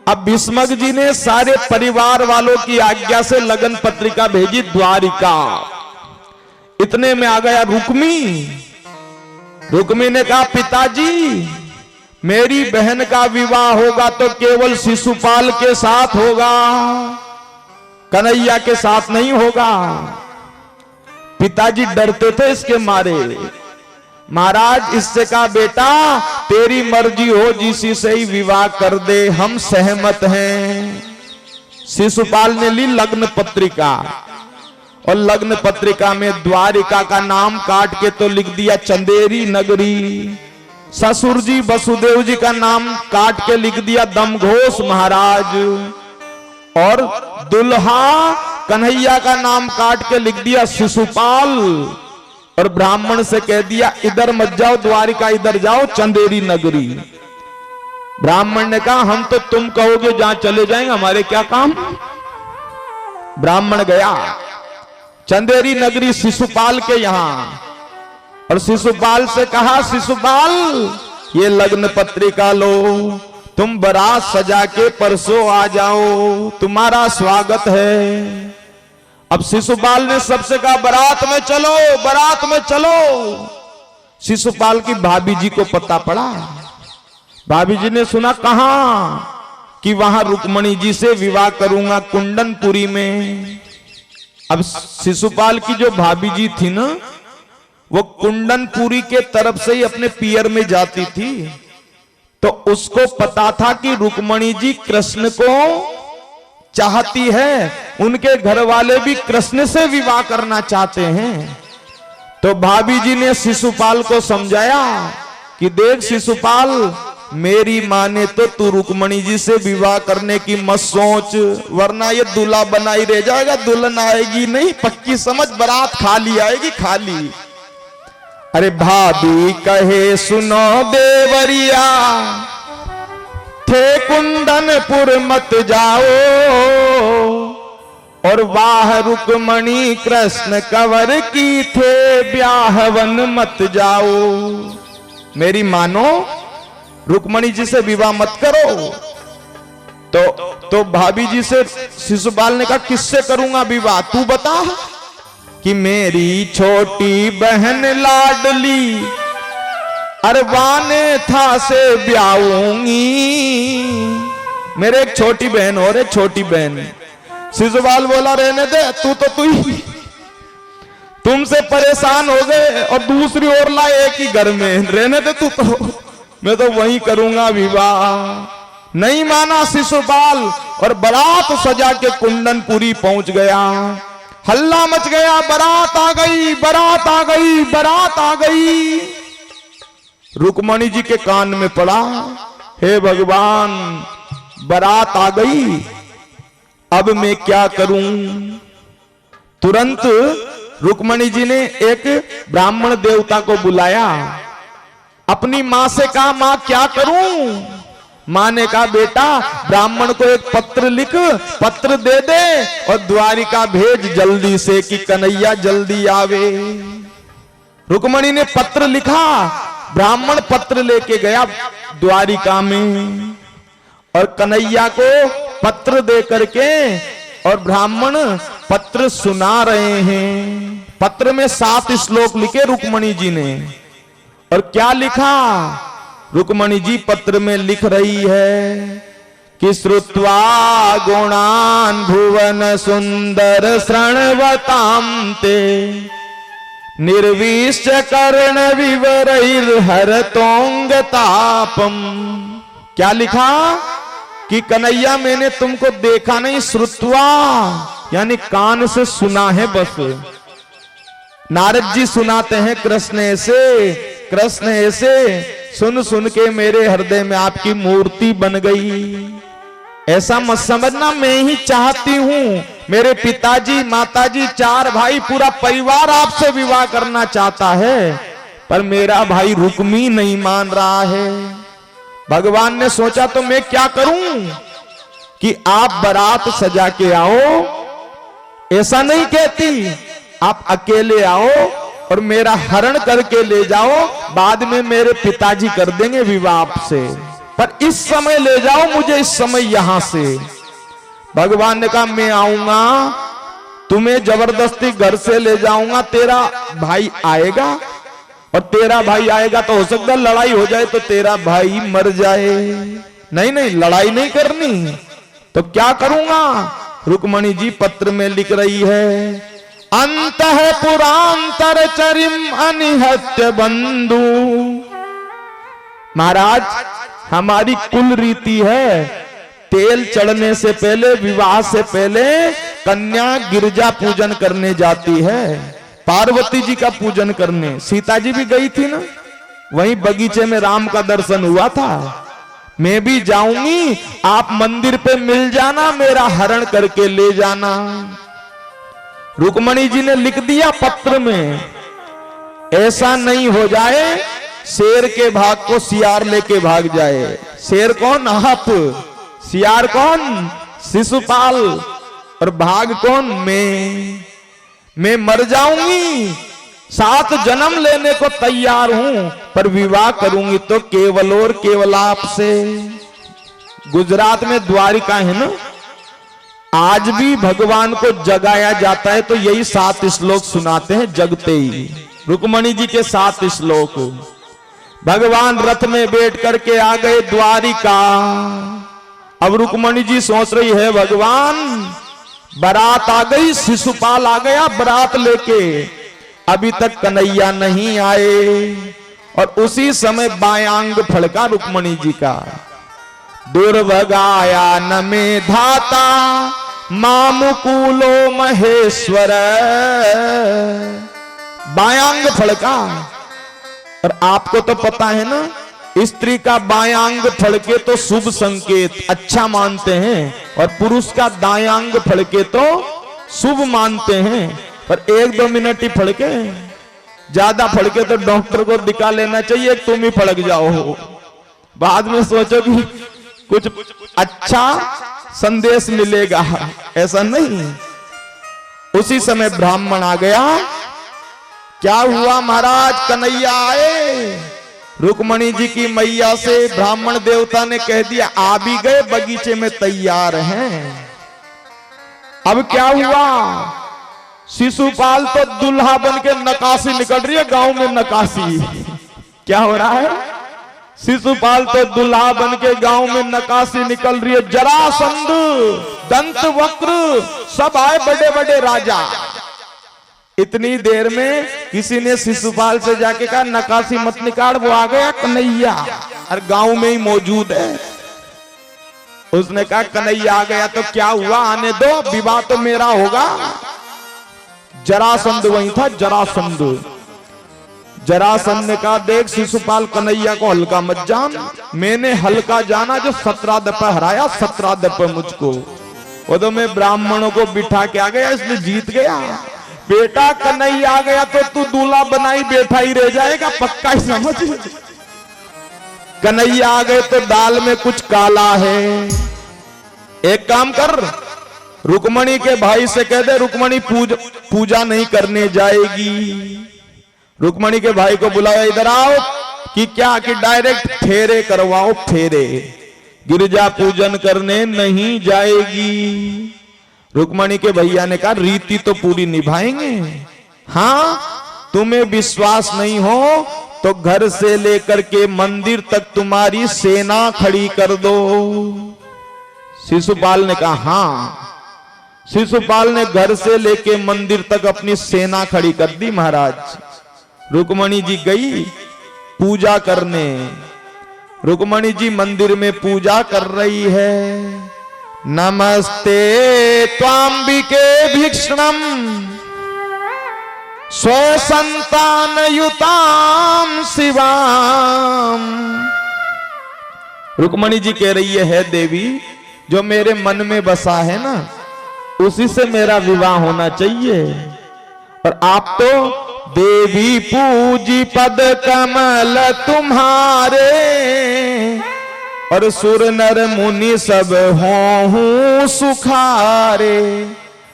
अब भीष्मक जी ने सारे परिवार वालों की आज्ञा से लगन पत्रिका भेजी द्वारिका। इतने में आ गया रुक्मी। रुक्मी ने कहा, पिताजी मेरी बहन का विवाह होगा तो केवल शिशुपाल के साथ होगा, कन्हैया के साथ नहीं होगा। पिताजी डरते थे इसके मारे। महाराज इससे कहा, बेटा तेरी मर्जी हो, जिसी से ही विवाह कर दे, हम सहमत हैं। शिशुपाल ने ली लग्न पत्रिका और लग्न पत्रिका में द्वारिका का नाम काट के तो लिख दिया चंदेरी नगरी। ससुर जी वसुदेव जी का नाम काट के लिख दिया दमघोष महाराज। और दुल्हा कन्हैया का नाम काट के लिख दिया शिशुपाल। और ब्राह्मण से कह दिया इधर मत जाओ द्वारिका, इधर जाओ चंदेरी नगरी। ब्राह्मण ने कहा, हम तो तुम कहोगे जहां चले जाएंगे, हमारे क्या काम। ब्राह्मण गया चंदेरी नगरी शिशुपाल के यहां और शिशुपाल से कहा, शिशुपाल ये लग्न पत्रिका लो, तुम बारात सजा के परसों आ जाओ, तुम्हारा स्वागत है। अब शिशुपाल ने सबसे कहा, बारात में चलो, बारात में चलो। शिशुपाल की भाभी जी को पता पड़ा। भाभी जी ने सुना कहां कि वहां रुक्मणी जी से विवाह करूंगा कुंडनपुरी में। अब शिशुपाल की जो भाभी जी थी ना, वो कुंडनपुरी के तरफ से ही अपने पियर में जाती थी। तो उसको पता था कि रुक्मणी जी कृष्ण को चाहती है, उनके घर वाले भी कृष्ण से विवाह करना चाहते हैं। तो भाभी जी ने शिशुपाल को समझाया कि देख शिशुपाल, मेरी माने तो तू रुक्मणी जी से विवाह करने की मत सोच, वरना ये दूल्हा बना ही रह जाएगा, दुल्हन आएगी नहीं, पक्की समझ, बारात खाली आएगी, खाली। अरे भाभी कहे सुनो देवरिया, थे कुंदनपुर मत जाओ, और वाह रुक्मणी कृष्ण कंवर की थे ब्याहवन मत जाओ। मेरी मानो, रुक्मणी जी से विवाह मत करो। तो भाभी जी से शिशुपाल ने कहा, किससे करूंगा विवाह, तू बता। कि मेरी छोटी बहन लाडली अरबाने था से ब्याऊंगी। मेरे एक छोटी बहन और एक छोटी बहन। शिशुपाल बोला, रहने दे, तू ही तुमसे परेशान हो गए और दूसरी ओर ला एक ही घर में, रहने दे तू तो, मैं तो वहीं करूंगा विवाह। नहीं माना शिशुपाल और बारात सजा के कुंडनपुरी पहुंच गया। हल्ला मच गया, बारात आ गई, बारात आ गई, बारात आ गई। रुक्मणी जी के कान में पड़ा, हे भगवान बारात आ गई, अब मैं क्या करूं। तुरंत रुक्मणी जी ने एक ब्राह्मण देवता को बुलाया। अपनी मां से कहा, मां क्या करूं। मां ने कहा, बेटा ब्राह्मण को एक पत्र लिख, पत्र दे दे और द्वारिका भेज जल्दी से कि कन्हैया जल्दी आवे। रुक्मणी ने पत्र लिखा। ब्राह्मण पत्र लेके गया द्वारिका में और कन्हैया को पत्र दे करके, और ब्राह्मण पत्र सुना रहे हैं। पत्र में 7 श्लोक लिखे रुक्मणी जी ने। और क्या लिखा, रुक्मणी जी पत्र में लिख रही है कि श्रुत्वा गुणान भुवन सुंदर श्रणवतां ते, निर्विश्च कर्ण विवरैर्हरतोंग तापम। क्या लिखा कि कन्हैया मैंने तुमको देखा नहीं, श्रुत्वा यानी कान से सुना है बस। नारद जी सुनाते हैं कृष्ण ऐसे, कृष्ण ऐसे, सुन सुन के मेरे हृदय में आपकी मूर्ति बन गई। ऐसा मत समझना मैं ही चाहती हूं, मेरे पिताजी माताजी 4 भाई पूरा परिवार आपसे विवाह करना चाहता है, पर मेरा भाई रुक्मी नहीं मान रहा है। भगवान ने सोचा तो मैं क्या करूं कि आप बारात सजा के आओ, ऐसा नहीं कहती, आप अकेले आओ और मेरा हरण करके ले जाओ, बाद में मेरे पिताजी कर देंगे विवाह आपसे, पर इस समय ले जाओ मुझे, इस समय यहां से। भगवान ने कहा मैं आऊंगा, तुम्हें जबरदस्ती घर से ले जाऊंगा, तेरा भाई आएगा, और तेरा भाई आएगा तो हो सकता है लड़ाई हो जाए तो तेरा भाई मर जाए। नहीं नहीं, लड़ाई नहीं करनी, तो क्या करूंगा? रुक्मणी जी पत्र में लिख रही है, अंतः पुरांतर चरिम अनिहत्य बंधु। महाराज हमारी कुल रीति है, तेल चढ़ने से पहले, विवाह से पहले कन्या गिरजा पूजन करने जाती है, पार्वती जी का पूजन करने। सीता जी भी गई थी ना, वहीं बगीचे में राम का दर्शन हुआ था। मैं भी जाऊंगी, आप मंदिर पे मिल जाना, मेरा हरण करके ले जाना। रुक्मणी जी ने लिख दिया पत्र में, ऐसा नहीं हो जाए शेर के भाग को सियार लेके भाग जाए। शेर कौन? आप। सियार कौन? शिशुपाल। और भाग कौन? मैं मर जाऊंगी, 7 जन्म लेने को तैयार हूं, पर विवाह करूंगी तो केवल और केवल आपसे। गुजरात में द्वारिका है ना, आज भी भगवान को जगाया जाता है तो यही 7 श्लोक सुनाते हैं जगते ही। रुक्मणी जी के 7 श्लोक। भगवान रथ में बैठ करके आ गए द्वारिका। अब रुक्मणी जी सोच रही है, भगवान बारात आ गई, शिशुपाल आ गया बारात लेके, अभी तक कन्हैया नहीं आए। और उसी समय बायांग फड़का रुक्मणी जी का, दुर्भगाया न में धाता मामुकुलो महेश्वर। बायांग फड़का। और आपको तो पता है ना, स्त्री का बायांग फड़के तो शुभ संकेत, अच्छा मानते हैं, और पुरुष का दायांग फड़के तो शुभ मानते हैं। पर 1-2 मिनट ही फड़के, ज्यादा फड़के तो डॉक्टर को दिखा लेना चाहिए, तुम ही फड़क जाओ, बाद में सोचो कि कुछ अच्छा संदेश मिलेगा, ऐसा नहीं। उसी समय ब्राह्मण आ गया। क्या हुआ महाराज? कन्हैया आए। रुक्मणी जी की मैया से ब्राह्मण देवता ने कह दिया, आ भी गए, बगीचे में तैयार हैं। अब क्या हुआ? शिशुपाल तो दुल्हा बन के नकाशी निकल रही है गांव में, नकाशी। क्या हो रहा है? शिशुपाल तो दुल्हा बन के गांव में नकाशी निकल रही है। जरासंध, दंतवक्र सब आए, बड़े बड़े राजा। इतनी देर में किसी ने शिशुपाल से जाके कहा, नकाशी मत निकाल, वो आ गया कन्हैया, और गांव में ही मौजूद है। उसने कहा कन्हैया आ गया तो क्या हुआ, आने दो, विवाह तो मेरा होगा। जरासंध वही था, जरासंध। जरासंध ने कहा, देख शिशुपाल, कन्हैया को हल्का मत जान, मैंने हल्का जाना जो 17 दफे हराया, 17 दफे मुझको। वो तो मैं ब्राह्मणों को बिठा के आ गया, इसलिए जीत गया। बेटा कन्हैया आ गया तो तू दूल्हा बनाई बैठा ही रह जाएगा, पक्का ही समझ। कन्हैया आ गए तो दाल में कुछ काला है। एक काम कर, रुक्मणी के भाई से कह दे, रुक्मणी पूजा नहीं करने जाएगी। रुक्मणी के भाई को बुलाया, इधर आओ। कि क्या? कि डायरेक्ट फेरे करवाओ, फेरे, गिरजा पूजन करने नहीं जाएगी। रुक्मणी के भैया ने कहा, रीति तो पूरी निभाएंगे। हाँ, तुम्हें विश्वास नहीं हो तो घर से लेकर के मंदिर तक तुम्हारी सेना खड़ी कर दो। शिशुपाल ने कहा हाँ। शिशुपाल ने घर से लेके मंदिर तक अपनी सेना खड़ी कर दी। महाराज रुक्मणी जी गई पूजा करने। रुक्मणी जी मंदिर में पूजा कर रही है। नमस्ते त्वांबिके भीक्षणम स्वसंतान युताम शिवाम। रुक्मणी जी कह रही है देवी जो मेरे मन में बसा है ना, उसी से मेरा विवाह होना चाहिए। और आप तो देवी पूजी पद कमल तुम्हारे, और सुर नर मुनि सब हों सुखारे।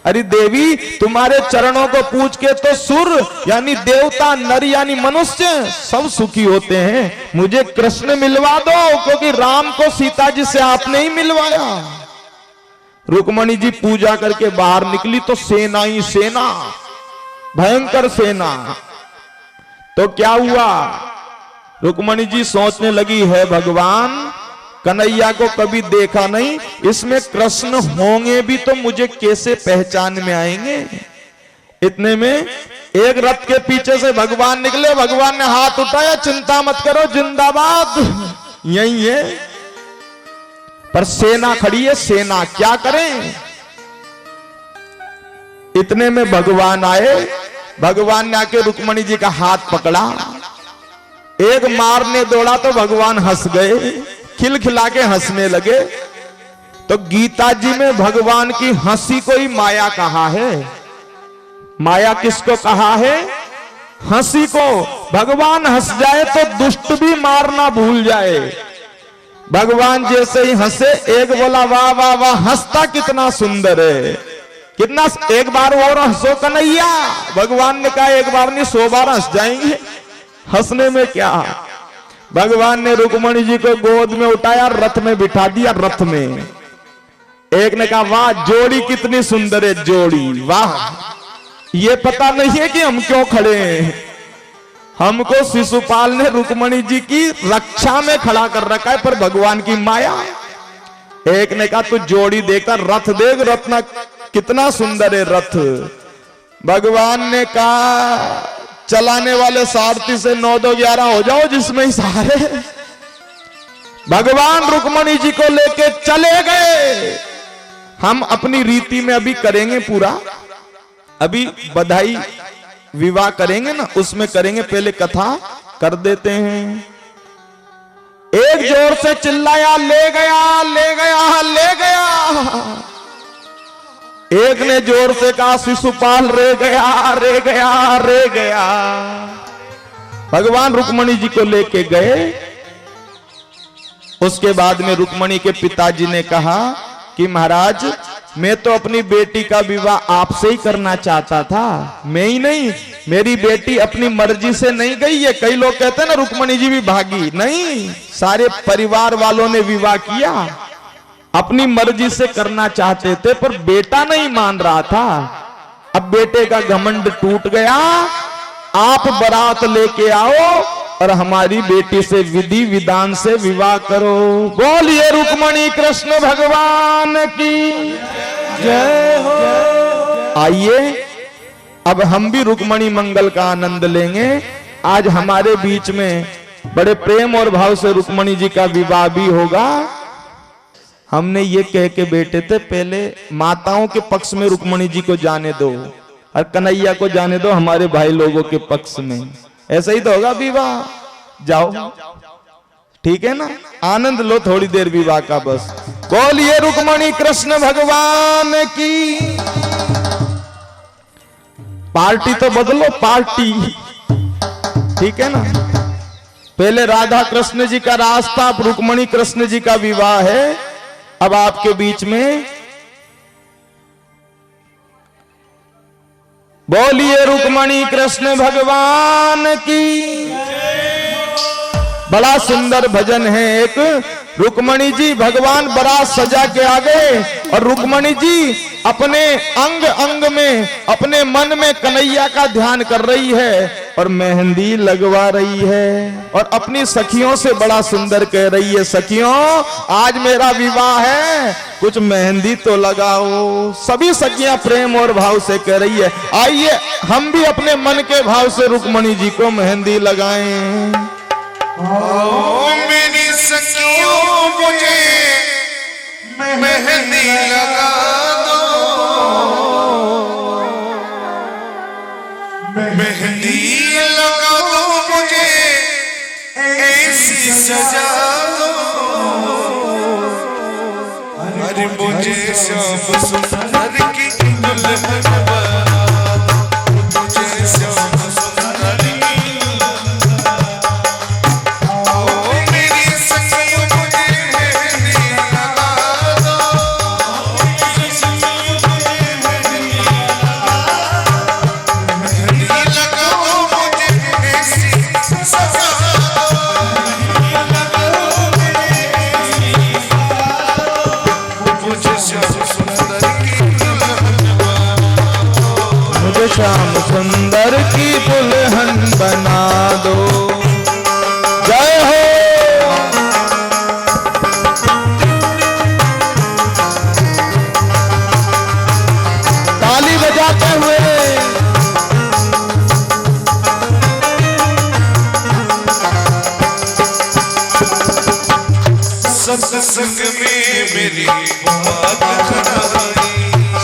अरे देवी, तुम्हारे चरणों को पूज के तो सुर यानी देवता, नर यानी मनुष्य सब सुखी होते हैं। मुझे कृष्ण मिलवा दो, क्योंकि राम को सीता जी से आपने ही मिलवाया। रुक्मणी जी पूजा करके बाहर निकली तो सेना ही सेना, भयंकर सेना। तो क्या हुआ, रुक्मणी जी सोचने लगी, है भगवान, कन्हैया को कभी देखा नहीं, इसमें कृष्ण होंगे भी तो मुझे कैसे पहचान में आएंगे। इतने में एक रथ के पीछे से भगवान निकले। भगवान ने हाथ उठाया, चिंता मत करो, जिंदाबाद, यही है। पर सेना खड़ी है, सेना क्या करें। इतने में भगवान आए। भगवान ने आके रुक्मणी जी का हाथ पकड़ा, एक मारने दौड़ा तो भगवान हंस गए, खिलखिला के हंसने लगे। तो गीता जी में भगवान की हंसी को ही माया कहा है। माया किसको कहा है? हंसी को। भगवान हंस जाए तो दुष्ट भी मारना भूल जाए। भगवान जैसे ही हंसे, एक बोला वाह वाह वाह, हंसता कितना सुंदर है, कितना, एक बार और हंसो कन्हैया। भगवान ने कहा एक बार नहीं 100 बार हंस जाएंगे, हंसने में क्या। भगवान ने रुक्मणी जी को गोद में उठाया, रथ में बिठा दिया। रथ में एक ने कहा वाह, जोड़ी कितनी सुंदर है, जोड़ी वाह। ये पता नहीं है कि हम क्यों खड़े हैं, हमको शिशुपाल ने रुक्मणी जी की रक्षा में खड़ा कर रखा है, पर भगवान की माया। एक ने कहा तू जोड़ी देखता, रथ देख, रत्ना कितना सुंदर है रथ। भगवान ने कहा चलाने वाले सारथी से 9 2 11 हो जाओ, जिसमें ही सारे। भगवान रुक्मणी जी को लेके चले गए। हम अपनी रीति में अभी करेंगे पूरा, अभी बधाई विवाह करेंगे ना, उसमें करेंगे, पहले कथा कर देते हैं। एक जोर से चिल्लाया, ले गया ले गया ले गया। एक ने जोर से कहा शिशुपाल रे गया रे गया रे गया। भगवान रुक्मणी जी को लेके गए। उसके बाद में रुक्मणी के पिताजी ने कहा कि महाराज, मैं तो अपनी बेटी का विवाह आपसे ही करना चाहता था, मैं ही नहीं, मेरी बेटी अपनी मर्जी से नहीं गई है। कई लोग कहते हैं ना रुक्मणी जी भी भागी, नहीं, सारे परिवार वालों ने विवाह किया, अपनी मर्जी से करना चाहते थे, पर बेटा नहीं मान रहा था। अब बेटे का घमंड टूट गया। आप बारात लेके आओ और हमारी बेटी से विधि विधान से विवाह करो। बोलिए रुक्मणी कृष्ण भगवान की जय हो। आइए अब हम भी रुक्मणी मंगल का आनंद लेंगे। आज हमारे बीच में बड़े प्रेम और भाव से रुक्मणी जी का विवाह भी होगा। हमने ये कह के बैठे थे, पहले माताओं के पक्ष में रुक्मणी जी को जाने दो और कन्हैया को जाने दो हमारे भाई लोगों के पक्ष में। ऐसा ही तो होगा विवाह। जाओ, ठीक है ना, आनंद लो थोड़ी देर विवाह का बस। बोलिए रुक्मणी कृष्ण भगवान की। पार्टी तो बदलो, पार्टी, ठीक है ना। पहले राधा कृष्ण जी का रास्ता, अब रुक्मणी कृष्ण जी का विवाह है। अब आपके बीच में बोलिए रुक्मणी कृष्ण भगवान की। बड़ा सुंदर भजन है एक। रुक्मणी जी भगवान बारात सजा के आ गए और रुक्मणी जी अपने अंग अंग में, अपने मन में कन्हैया का ध्यान कर रही है और मेहंदी लगवा रही है और अपनी सखियों से बड़ा सुंदर कह रही है, सखियों आज मेरा विवाह है, कुछ मेहंदी तो लगाओ। सभी सखियां प्रेम और भाव से कह रही है, आइए हम भी अपने मन के भाव से रुक्मणी जी को मेहंदी लगाएं। मेरी सखियों मुझे मेहंदी लगा दो, मेहंदी लगा दो मुझे, ऐसी सजा दो अरे मुझे श्याम सुंदर की दुल्हन बना दो, मुझे श्याम सुंदर की ओ मेरी सखी मुझे मेहंदी लगा दो, मेहंदी लगाओ मुझे ऐसी सजा मुझे श्याम सुंदर की दुल्हन बना दो। जय हो। ताली बजाते हुए सत्संग में मेरी बात चलाई,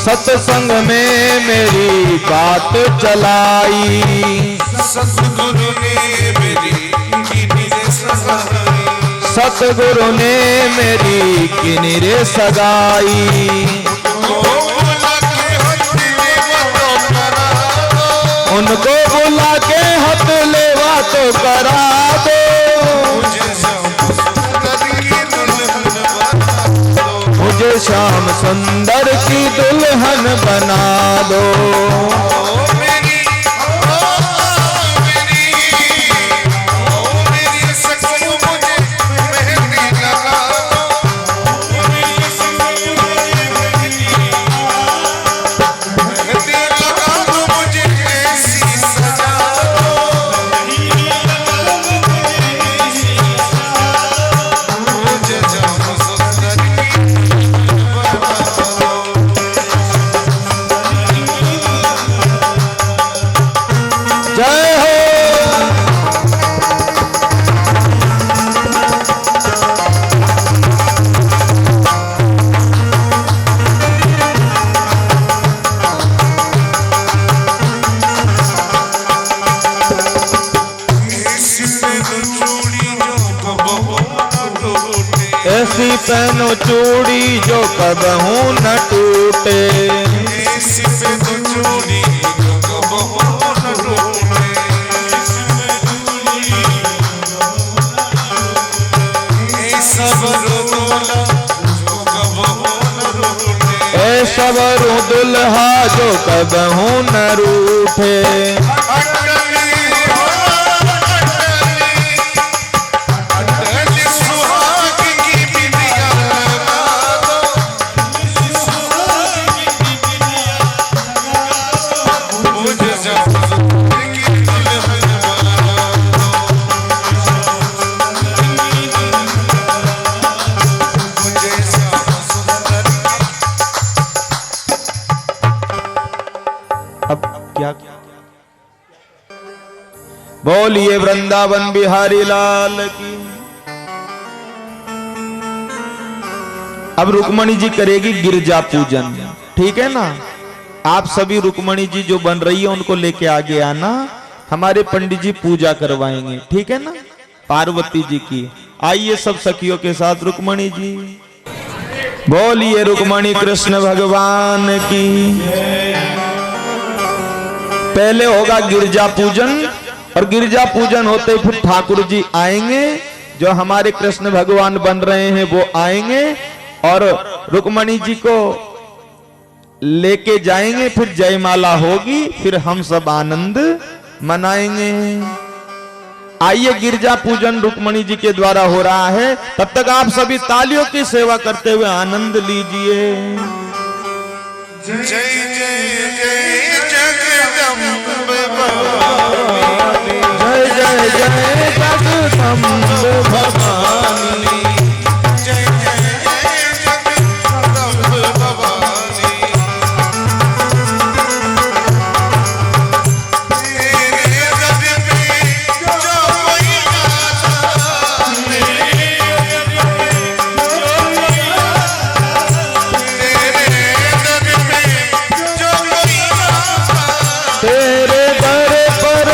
सत्संग में मेरी बात चलाई, सतगुरु ने मेरी किनी रे सगाई, सतगुरु ने मेरी किनी रे सगाई। उनको बुला के हथ लेवा तो करा दो, मुझे श्याम सुंदर की दुल्हन बना दो। ऐसी पहनो चूड़ी जो कबहू न टूटे, ऐसी पहनो चूड़ी जो कबहू न टूटे, ऐसा बरोला जो कबहू न टूटे, ऐसा बरो दुल्हा जो कबहू न रूठे। अब क्या बोलिए वृंदावन बिहारी लाल की। अब रुक्मणी जी करेगी गिरजा पूजन, ठीक है ना। आप सभी रुक्मणी जी जो बन रही है उनको लेके आगे आना, हमारे पंडित जी पूजा करवाएंगे, ठीक है ना, पार्वती जी की। आइए सब सखियों के साथ रुक्मणी जी। बोलिए रुक्मणी कृष्ण भगवान की। पहले होगा गिरजा पूजन, और गिरजा पूजन होते फिर ठाकुर जी आएंगे, जो हमारे कृष्ण भगवान बन रहे हैं वो आएंगे और रुक्मणी जी को लेके जाएंगे। फिर जयमाला होगी, फिर हम सब आनंद मनाएंगे। आइए गिरजा पूजन रुक्मणी जी के द्वारा हो रहा है, तब तक आप सभी तालियों की सेवा करते हुए आनंद लीजिए। जय जय जय जगदम्बे भवानी, जय जय जय जगदम्बे भवानी, जय जय जगदम्बे भवानी। तेरे दर पे जो कोई आता, तेरे दर पे जो कोई आता, तेरे दर पर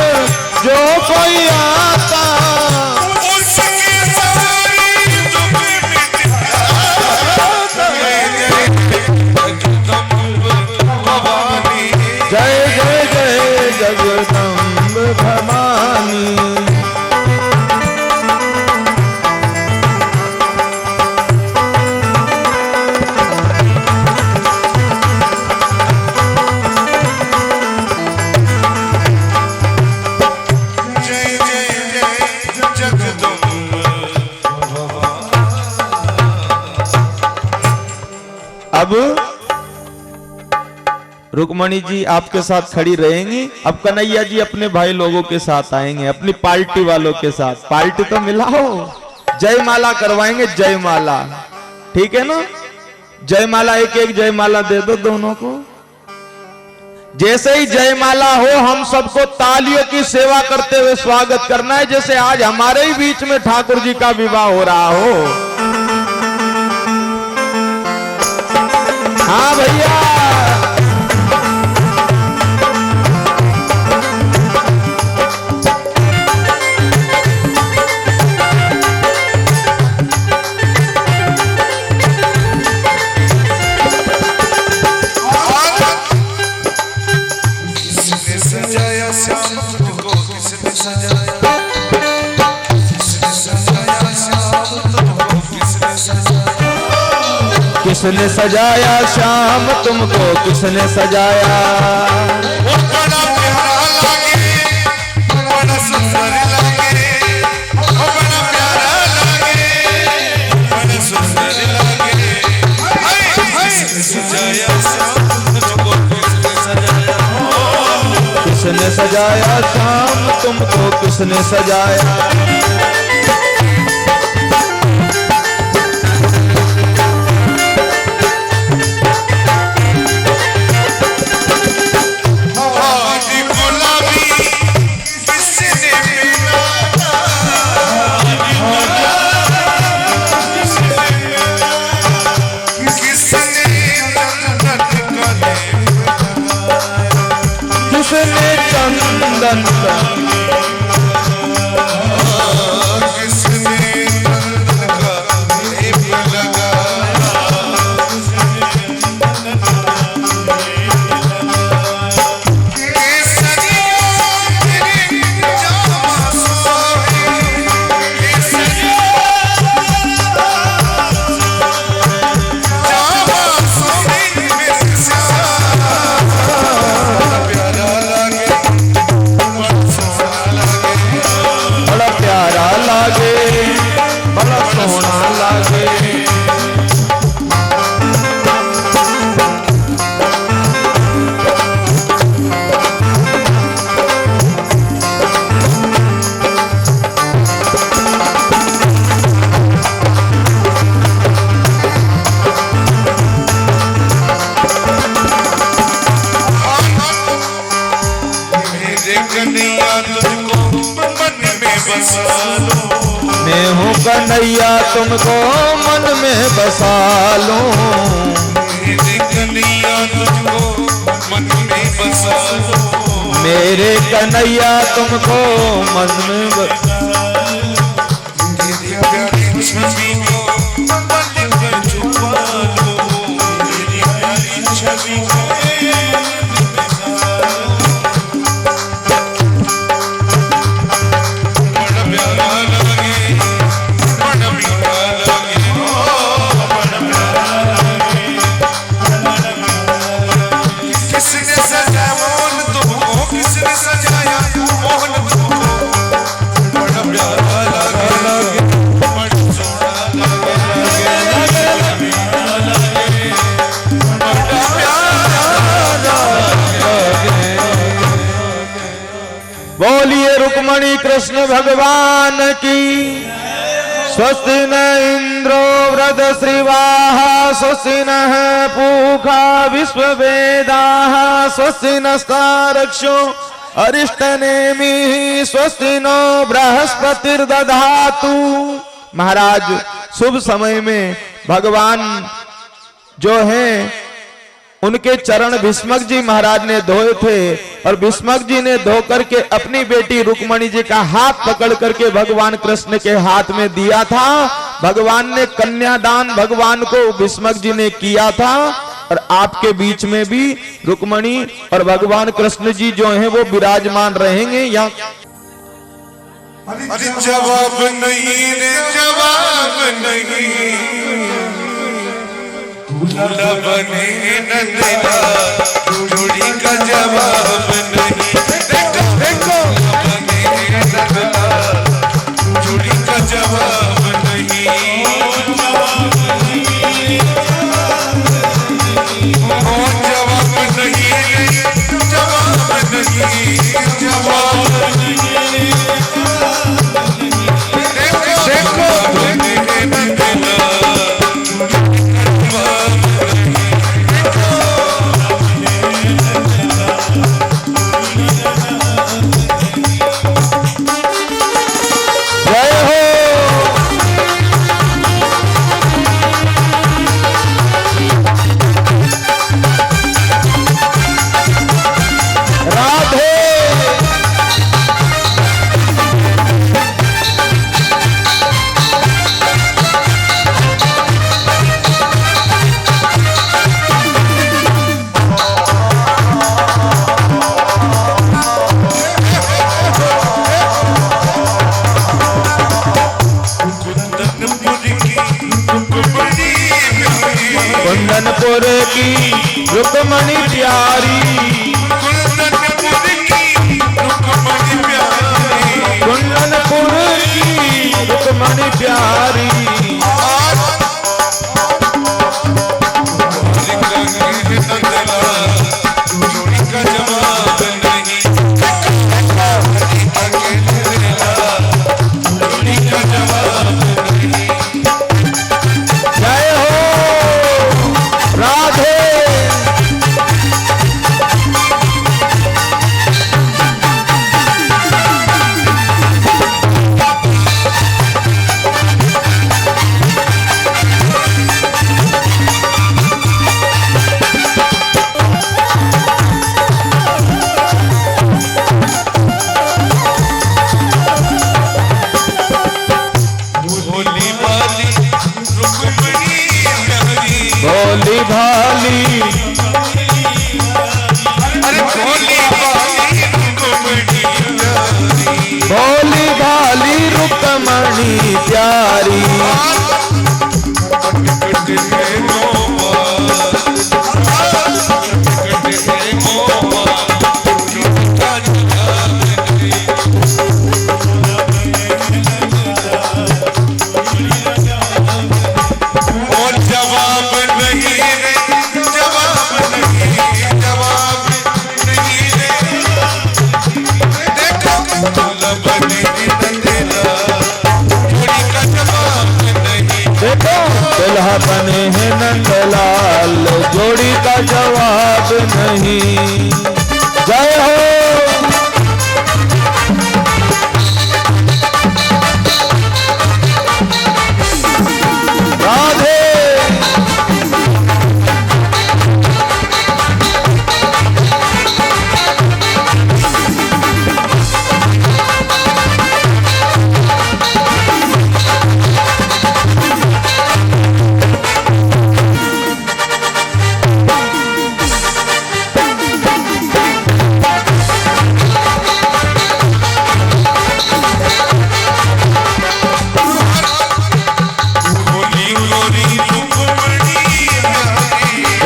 जो कोई आता, उसके सारी अब रुक्मणी जी आपके साथ खड़ी रहेंगी। अब कन्हैया जी अपने भाई लोगों के साथ आएंगे, अपनी पार्टी वालों के साथ। पार्टी तो मिलाओ, जयमाला करवाएंगे, जयमाला। ठीक है ना? जयमाला, एक एक जयमाला दे दो दोनों को। जैसे ही जयमाला हो, हम सबको तालियों की सेवा करते हुए स्वागत करना है, जैसे आज हमारे ही बीच में ठाकुर जी का विवाह हो रहा हो। हाँ भैया, सजाया श्याम तुमको किसने सजाया, किसने सजाया श्याम तुमको किसने सजाया, किसने सजाया श्याम तुमको किसने सजाया। वो बड़ा प्यारा लागे, बड़ा सुंदर लागे, वो बड़ा प्यारा लागे, बड़ा सुंदर लागे। किसने सजाया श्याम तुमको किसने सजाया, किसने सजाया श्याम तुमको किसने सजाया। चंदन मैं हूँ कन्हैया तुमको मन में बसा लूं, कन्हैया तुमको मन में बसा लूं, मेरे कन्हैया तुमको मन में प्यारी छवि को मन में छुपा लो, मेरी प्यारी छवि को बोलिए रुक्मणी कृष्ण भगवान की। स्वस्ति न इंद्रो वृद्धश्रिवाः स्वस्ति नः पूषा विश्ववेदाः स्वस्ति नस्तार्क्ष्यो अरिष्टनेमिः स्वस्ति नो बृहस्पतिर्दधातु। महाराज, शुभ समय में भगवान जो हैं उनके चरण भीष्मक जी महाराज ने धोए थे, और भीष्मक जी ने धो करके अपनी बेटी रुक्मणी जी का हाथ पकड़ करके भगवान कृष्ण के हाथ में दिया था। भगवान ने कन्यादान भगवान को भीष्मक जी ने किया था, और आपके बीच में भी रुक्मणी और भगवान कृष्ण जी जो हैं वो विराजमान रहेंगे। यहाँ अरे जवाब नहीं रे, जवाब नहीं, दूल्हा बने नंदला, जोड़ी का जवाब नहीं। देखो बने नंदला, जोड़ी का जवाब नहीं। कुंदनपुर की रुक्मणी प्यारी, कुंदनपुर की रुक्मणी प्यारी, कुंदनपुर की रुक्मणी प्यारी। जोड़ी का जवाब नहीं, जोड़ी का जवाब नहीं। जय हो राधे। भोली भाली रुक्मणी प्यारी, भोली भाली, अरे भोली भाली रुक्मणी प्यारी, भोली भाली रुक्मणी प्यारी। कट है मोबाइल, कट है मोबाइल, जोड़ी का जवाब नहीं, और जवाब नहीं रे, जवाब नहीं, जवाब नहीं रे। देखो दुल्हन बने नंदेला, जोड़ी का जवाब नहीं। देखो दुल्हा बने हैं नंदलाल, जोड़ी का जवाब नहीं। जय हो राधे।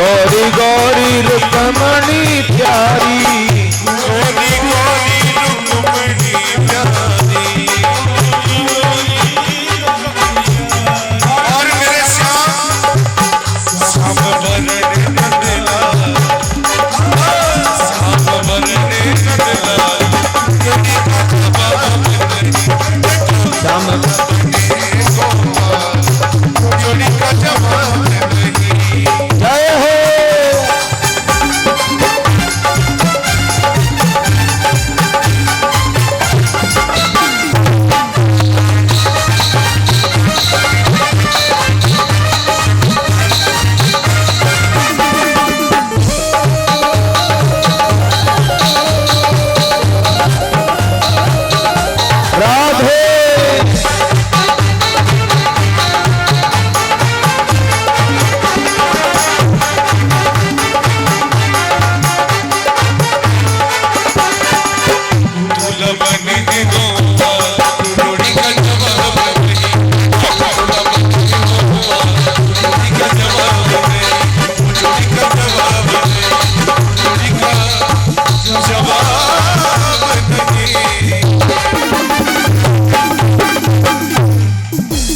गोरी गोरी रुक्मणी प्यारी, गौरी गौरी रुक्मणी प्यारी, गोरी गोरी रुक्मणी प्यारी। और मेरे श्याम श्याम बरने नंदलाल, श्याम बरने नंदलाल, जोड़ी का जवाब नहीं। श्याम जोड़ी का जवाब नहीं। जय हो राधे।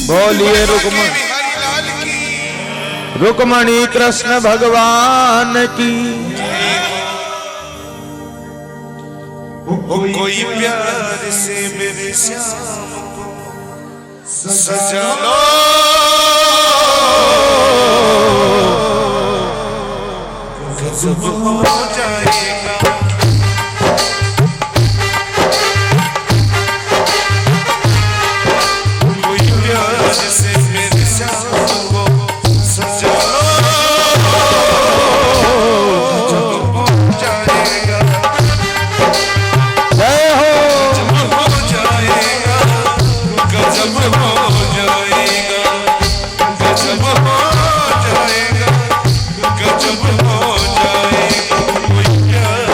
बोलिए रुक्मणी कृष्ण भगवान की। कोई प्यार से मेरे श्याम को सजा लो, गजब हो जाएगा। कोई प्यार से मेरे श्याम को सजा लो, गजब हो जाएगा। जय हो हो जाएगा, गजब हो जाएगा, गजब हो जाएगा, गजब हो जाएगा। कोई प्यार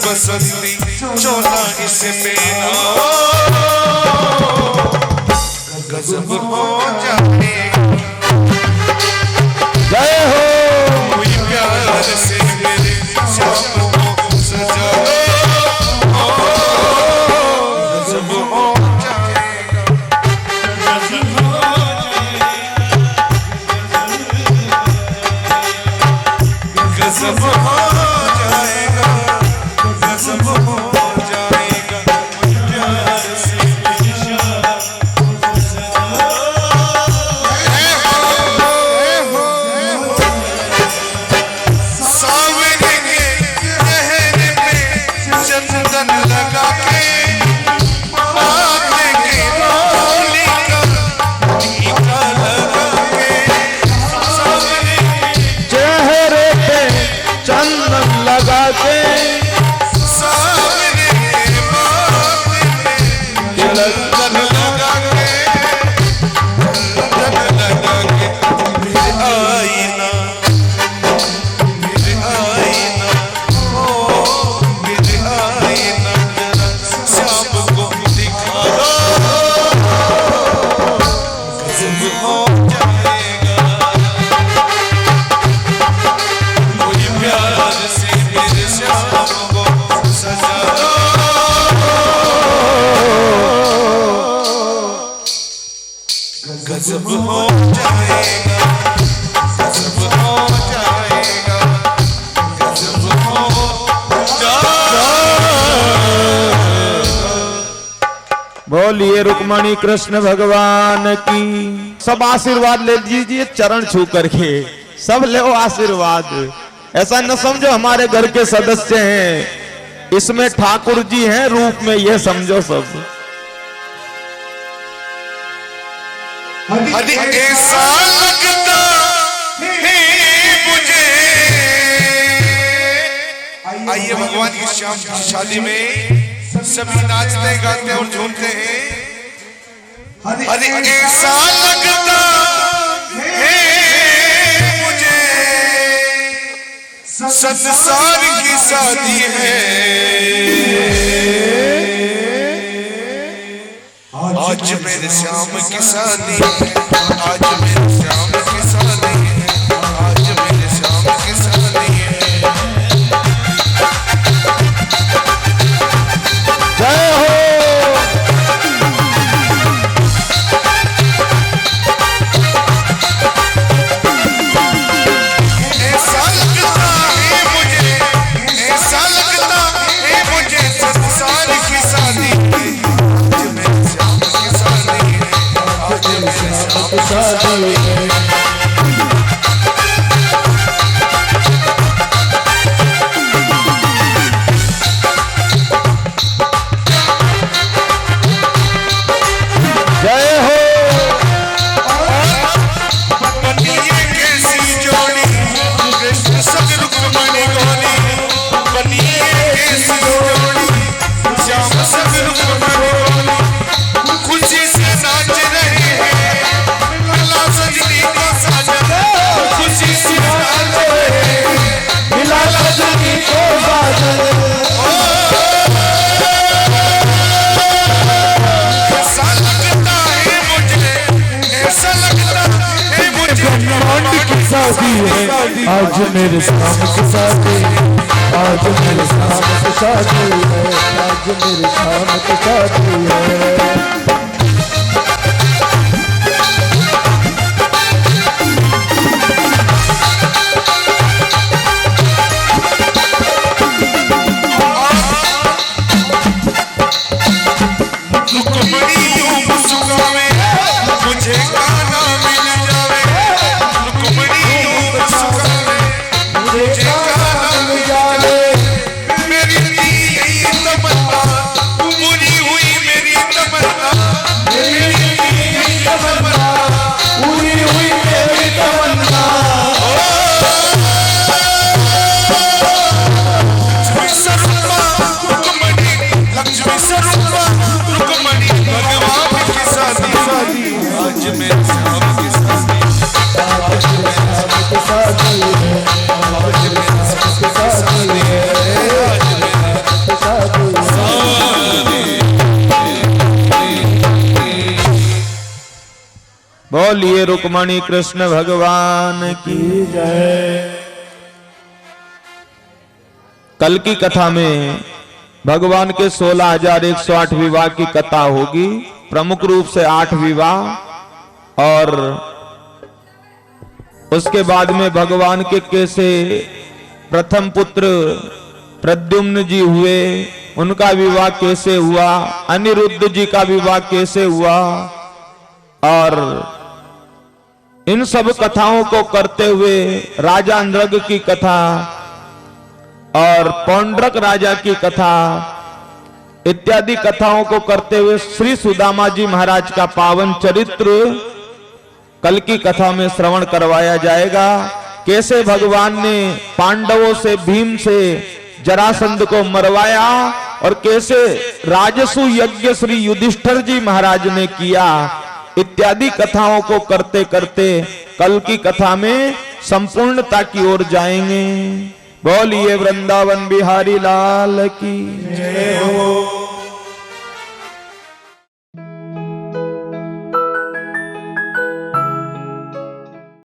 बसंती चोला इसे मेरा गजब हो जाएगा। जय हो। कोई प्यार से मेरे शाम को सजा गजब हो जाएगा। गजब हो जाएगा। गजब हो जाएगा। कोई प्यार से चंदन लगा के बातें होली का टीका लगा के चेहरे पे चंदन लगा के सामने चंदन लगा के मेरे आईना ओ मेरे आईना जरा शाम को दिखा दो गजब हो जाएगा। कोई प्यार से मेरे शाम को सजा दो गजब हो जाएगा। गजब हो जाएगा। गजब हो बोलिए रुक्मणी कृष्ण भगवान की। सब आशीर्वाद ले लीजिए चरण छू करके, सब ले आशीर्वाद। ऐसा न समझो हमारे घर के सदस्य हैं, इसमें ठाकुर जी हैं रूप में, ये समझो सब। अरे ऐसा लगता है मुझे। आइए भगवान की शाम की शादी में सभी नाचते गाते और झूमते हैं। अरे ऐसा लगता है मुझे संसार की शादी है। आज मेरे श्याम की शादी है। आज मेरे श्याम की शादी है। आज मेरे श्याम की शादी है। जय हो। ऐसा लगता है मुझे, ऐसा लगता है मुझे संसार की शादी है। आज मेरे श्याम की शादी है। आज मेरे श्याम की शादी है। जय हो। बनिए कैसी जोड़ी कृष्ण संग रुक्मणी गोरी। बनिए कैसी जोड़ी श्याम संग रुक्मणी गोरी। खुशी से नाच रहे हैं मिला सजनी को साजन। खुशी से नाच रहे हैं मिला सजनी को साजन। ऐसा लगता है मुझे, ऐसा लगता है मुझे ब्रह्मांड की शादी है आज मेरे शाम की शादी। आज मेरे शाम की शादी है। आज मेरे शाम की शादी है। रुक्मणी यूं मुस्कुरावे मुझे गाना मिल जावे। रुक्मणी यूं मुस्कुरावे मुझे गाना मिल जावे। मेरी यही तमन्ना पूरी हुई मेरी तमन्ना। बोलिए रुक्मणी कृष्ण भगवान की जय। कल की कथा में भगवान के 16,108 विवाह की कथा होगी। प्रमुख रूप से 8 विवाह और उसके बाद में भगवान के कैसे प्रथम पुत्र प्रद्युम्न जी हुए, उनका विवाह कैसे हुआ, अनिरुद्ध जी का विवाह कैसे हुआ, और इन सब कथाओं को करते हुए राजा नृग की कथा और पौंड्रक राजा की कथा इत्यादि कथाओं को करते हुए श्री सुदामा जी महाराज का पावन चरित्र कल की कथा में श्रवण करवाया जाएगा। कैसे भगवान ने पांडवों से, भीम से जरासंध को मरवाया और कैसे राजसु यज्ञ श्री युधिष्ठिर जी महाराज ने किया, इत्यादि कथाओं को करते करते कल की कथा में संपूर्णता की ओर जाएंगे। बोलिए वृंदावन बिहारी लाल की जय हो।